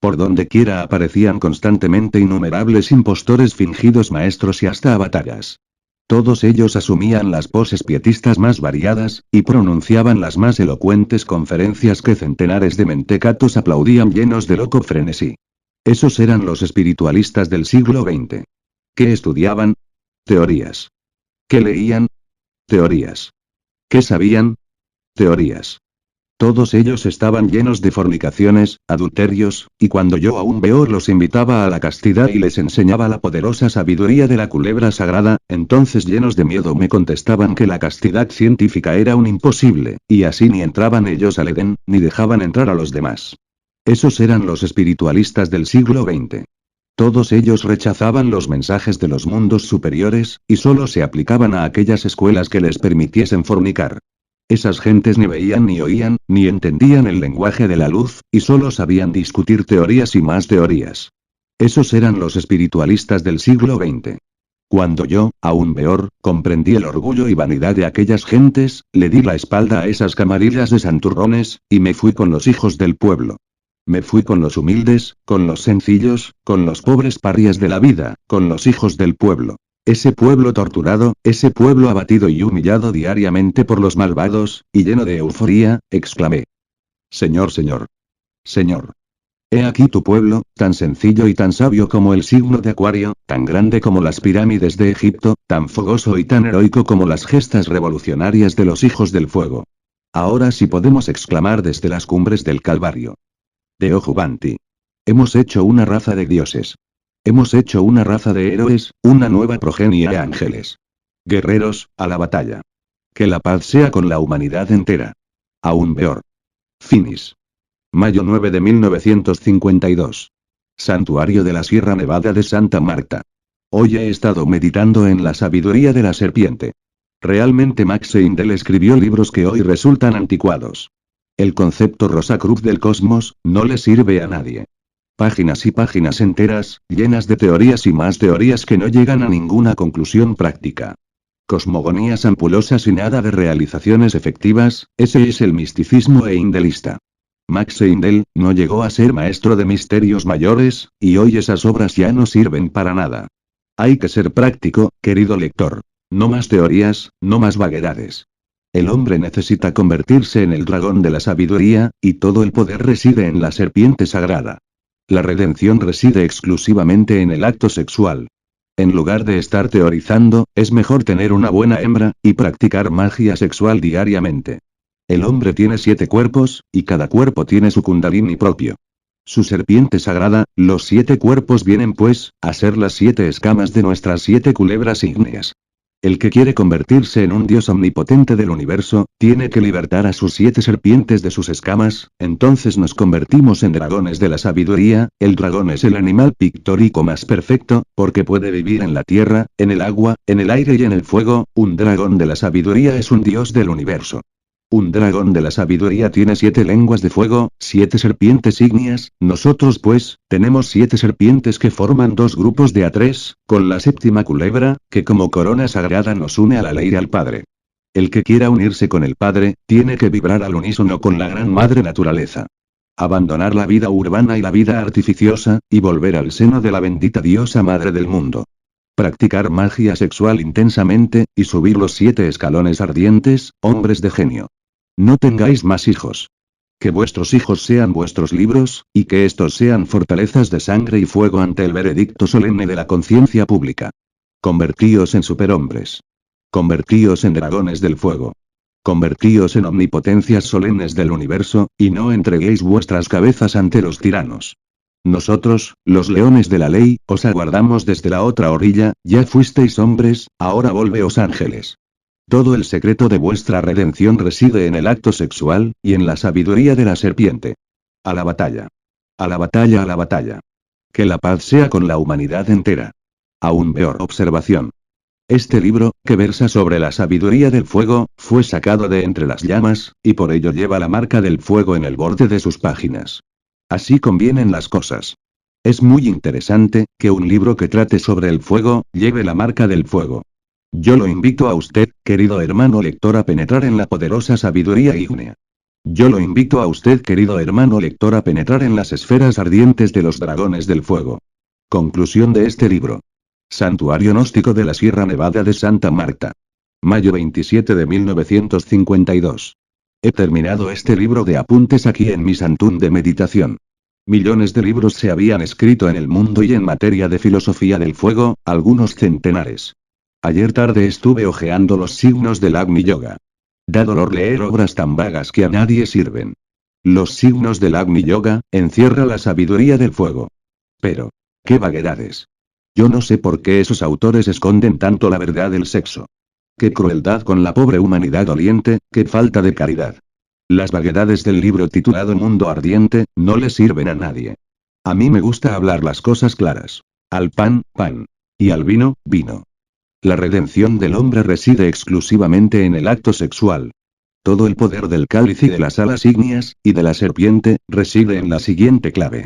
Por donde quiera aparecían constantemente innumerables impostores fingidos maestros y hasta avatares. Todos ellos asumían las poses pietistas más variadas, y pronunciaban las más elocuentes conferencias que centenares de mentecatos aplaudían llenos de loco frenesí. Esos eran los espiritualistas del siglo XX. ¿Qué estudiaban? Teorías. ¿Qué leían? Teorías. ¿Qué sabían? Teorías. Todos ellos estaban llenos de fornicaciones, adulterios, y cuando yo aún peor los invitaba a la castidad y les enseñaba la poderosa sabiduría de la culebra sagrada, entonces llenos de miedo me contestaban que la castidad científica era un imposible, y así ni entraban ellos al Edén, ni dejaban entrar a los demás. Esos eran los espiritualistas del siglo XX. Todos ellos rechazaban los mensajes de los mundos superiores, y solo se aplicaban a aquellas escuelas que les permitiesen fornicar. Esas gentes ni veían ni oían, ni entendían el lenguaje de la luz, y solo sabían discutir teorías y más teorías. Esos eran los espiritualistas del siglo XX. Cuando yo, aún peor, comprendí el orgullo y vanidad de aquellas gentes, le di la espalda a esas camarillas de santurrones, y me fui con los hijos del pueblo. Me fui con los humildes, con los sencillos, con los pobres parias de la vida, con los hijos del pueblo. Ese pueblo torturado, ese pueblo abatido y humillado diariamente por los malvados, y lleno de euforía, exclamé. Señor, Señor. Señor. He aquí tu pueblo, tan sencillo y tan sabio como el signo de Acuario, tan grande como las pirámides de Egipto, tan fogoso y tan heroico como las gestas revolucionarias de los hijos del fuego. Ahora sí podemos exclamar desde las cumbres del Calvario. Deo Jubanti. Hemos hecho una raza de dioses. Hemos hecho una raza de héroes, una nueva progenie de ángeles. Guerreros, a la batalla. Que la paz sea con la humanidad entera. Aún peor. Finis. Mayo 9 de 1952. Santuario de la Sierra Nevada de Santa Marta. Hoy he estado meditando en la sabiduría de la serpiente. Realmente Max Heindel escribió libros que hoy resultan anticuados. El concepto Rosacruz del cosmos, no le sirve a nadie. Páginas y páginas enteras, llenas de teorías y más teorías que no llegan a ninguna conclusión práctica. Cosmogonías ampulosas y nada de realizaciones efectivas, ese es el misticismo heindelista. Max Heindel no llegó a ser maestro de misterios mayores, y hoy esas obras ya no sirven para nada. Hay que ser práctico, querido lector. No más teorías, no más vaguedades. El hombre necesita convertirse en el dragón de la sabiduría, y todo el poder reside en la serpiente sagrada. La redención reside exclusivamente en el acto sexual. En lugar de estar teorizando, es mejor tener una buena hembra, y practicar magia sexual diariamente. El hombre tiene 7 cuerpos, y cada cuerpo tiene su kundalini propio. Su serpiente sagrada, los 7 cuerpos vienen pues, a ser las 7 escamas de nuestras 7 culebras ígneas. El que quiere convertirse en un dios omnipotente del universo, tiene que libertar a sus 7 serpientes de sus escamas, entonces nos convertimos en dragones de la sabiduría. El dragón es el animal pictórico más perfecto, porque puede vivir en la tierra, en el agua, en el aire y en el fuego. Un dragón de la sabiduría es un dios del universo. Un dragón de la sabiduría tiene 7 lenguas de fuego, 7 serpientes ígneas, nosotros pues, tenemos 7 serpientes que forman 2 grupos de A3, con la séptima culebra, que como corona sagrada nos une a la ley y al Padre. El que quiera unirse con el Padre, tiene que vibrar al unísono con la gran madre naturaleza. Abandonar la vida urbana y la vida artificiosa, y volver al seno de la bendita diosa madre del mundo. Practicar magia sexual intensamente, y subir los 7 escalones ardientes, hombres de genio. No tengáis más hijos. Que vuestros hijos sean vuestros libros, y que estos sean fortalezas de sangre y fuego ante el veredicto solemne de la conciencia pública. Convertíos en superhombres. Convertíos en dragones del fuego. Convertíos en omnipotencias solemnes del universo, y no entreguéis vuestras cabezas ante los tiranos. Nosotros, los leones de la ley, os aguardamos desde la otra orilla, ya fuisteis hombres, ahora volveos ángeles. Todo el secreto de vuestra redención reside en el acto sexual, y en la sabiduría de la serpiente. A la batalla. A la batalla, a la batalla. Que la paz sea con la humanidad entera. Aún peor observación. Este libro, que versa sobre la sabiduría del fuego, fue sacado de entre las llamas, y por ello lleva la marca del fuego en el borde de sus páginas. Así convienen las cosas. Es muy interesante, que un libro que trate sobre el fuego, lleve la marca del fuego. Yo lo invito a usted, querido hermano lector, a penetrar en la poderosa sabiduría ígnea. Yo lo invito a usted, querido hermano lector, a penetrar en las esferas ardientes de los dragones del fuego. Conclusión de este libro. Santuario Gnóstico de la Sierra Nevada de Santa Marta. Mayo 27 de 1952. He terminado este libro de apuntes aquí en mi Santún de meditación. Millones de libros se habían escrito en el mundo y en materia de filosofía del fuego, algunos centenares. Ayer tarde estuve hojeando los signos del Agni Yoga. Da dolor leer obras tan vagas que a nadie sirven. Los signos del Agni Yoga, encierra la sabiduría del fuego. Pero, ¡qué vaguedades! Yo no sé por qué esos autores esconden tanto la verdad del sexo. ¡Qué crueldad con la pobre humanidad doliente, qué falta de caridad! Las vaguedades del libro titulado Mundo Ardiente, no le sirven a nadie. A mí me gusta hablar las cosas claras. Al pan, pan. Y al vino, vino. La redención del hombre reside exclusivamente en el acto sexual. Todo el poder del cáliz y de las alas ígneas, y de la serpiente, reside en la siguiente clave.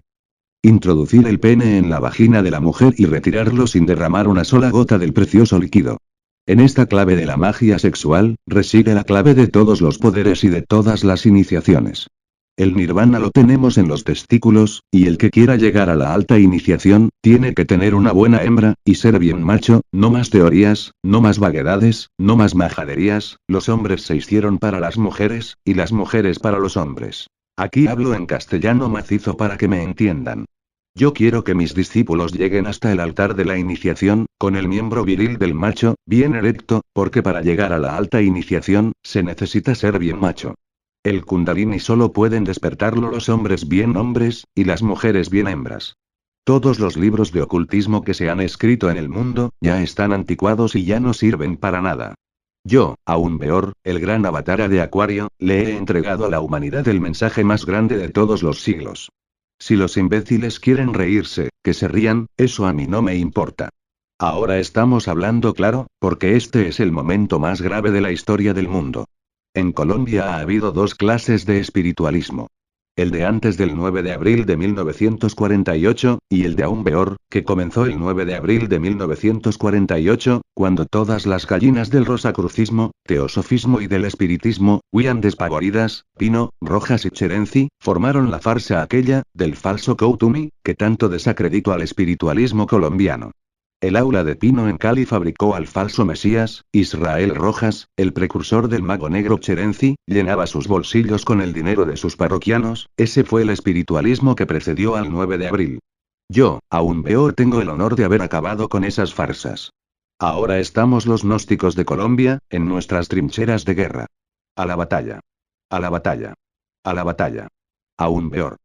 Introducir el pene en la vagina de la mujer y retirarlo sin derramar una sola gota del precioso líquido. En esta clave de la magia sexual, reside la clave de todos los poderes y de todas las iniciaciones. El nirvana lo tenemos en los testículos, y el que quiera llegar a la alta iniciación, tiene que tener una buena hembra, y ser bien macho, no más teorías, no más vaguedades, no más majaderías, los hombres se hicieron para las mujeres, y las mujeres para los hombres. Aquí hablo en castellano macizo para que me entiendan. Yo quiero que mis discípulos lleguen hasta el altar de la iniciación, con el miembro viril del macho, bien erecto, porque para llegar a la alta iniciación, se necesita ser bien macho. El kundalini solo pueden despertarlo los hombres bien hombres, y las mujeres bien hembras. Todos los libros de ocultismo que se han escrito en el mundo, ya están anticuados y ya no sirven para nada. Yo, aún peor, el gran avatara de Acuario, le he entregado a la humanidad el mensaje más grande de todos los siglos. Si los imbéciles quieren reírse, que se rían, eso a mí no me importa. Ahora estamos hablando claro, porque este es el momento más grave de la historia del mundo. En Colombia ha habido 2 clases de espiritualismo. El de antes del 9 de abril de 1948, y el de aún peor, que comenzó el 9 de abril de 1948, cuando todas las gallinas del rosacrucismo, teosofismo y del espiritismo, huían despavoridas, Pino, Rojas y Cherenzi, formaron la farsa aquella, del falso Coutumi, que tanto desacreditó al espiritualismo colombiano. El aula de Pino en Cali fabricó al falso Mesías, Israel Rojas, el precursor del mago negro Cherenzi, llenaba sus bolsillos con el dinero de sus parroquianos, ese fue el espiritualismo que precedió al 9 de abril. Yo, aún peor, tengo el honor de haber acabado con esas farsas. Ahora estamos los gnósticos de Colombia, en nuestras trincheras de guerra. A la batalla. A la batalla. A la batalla. Aún peor.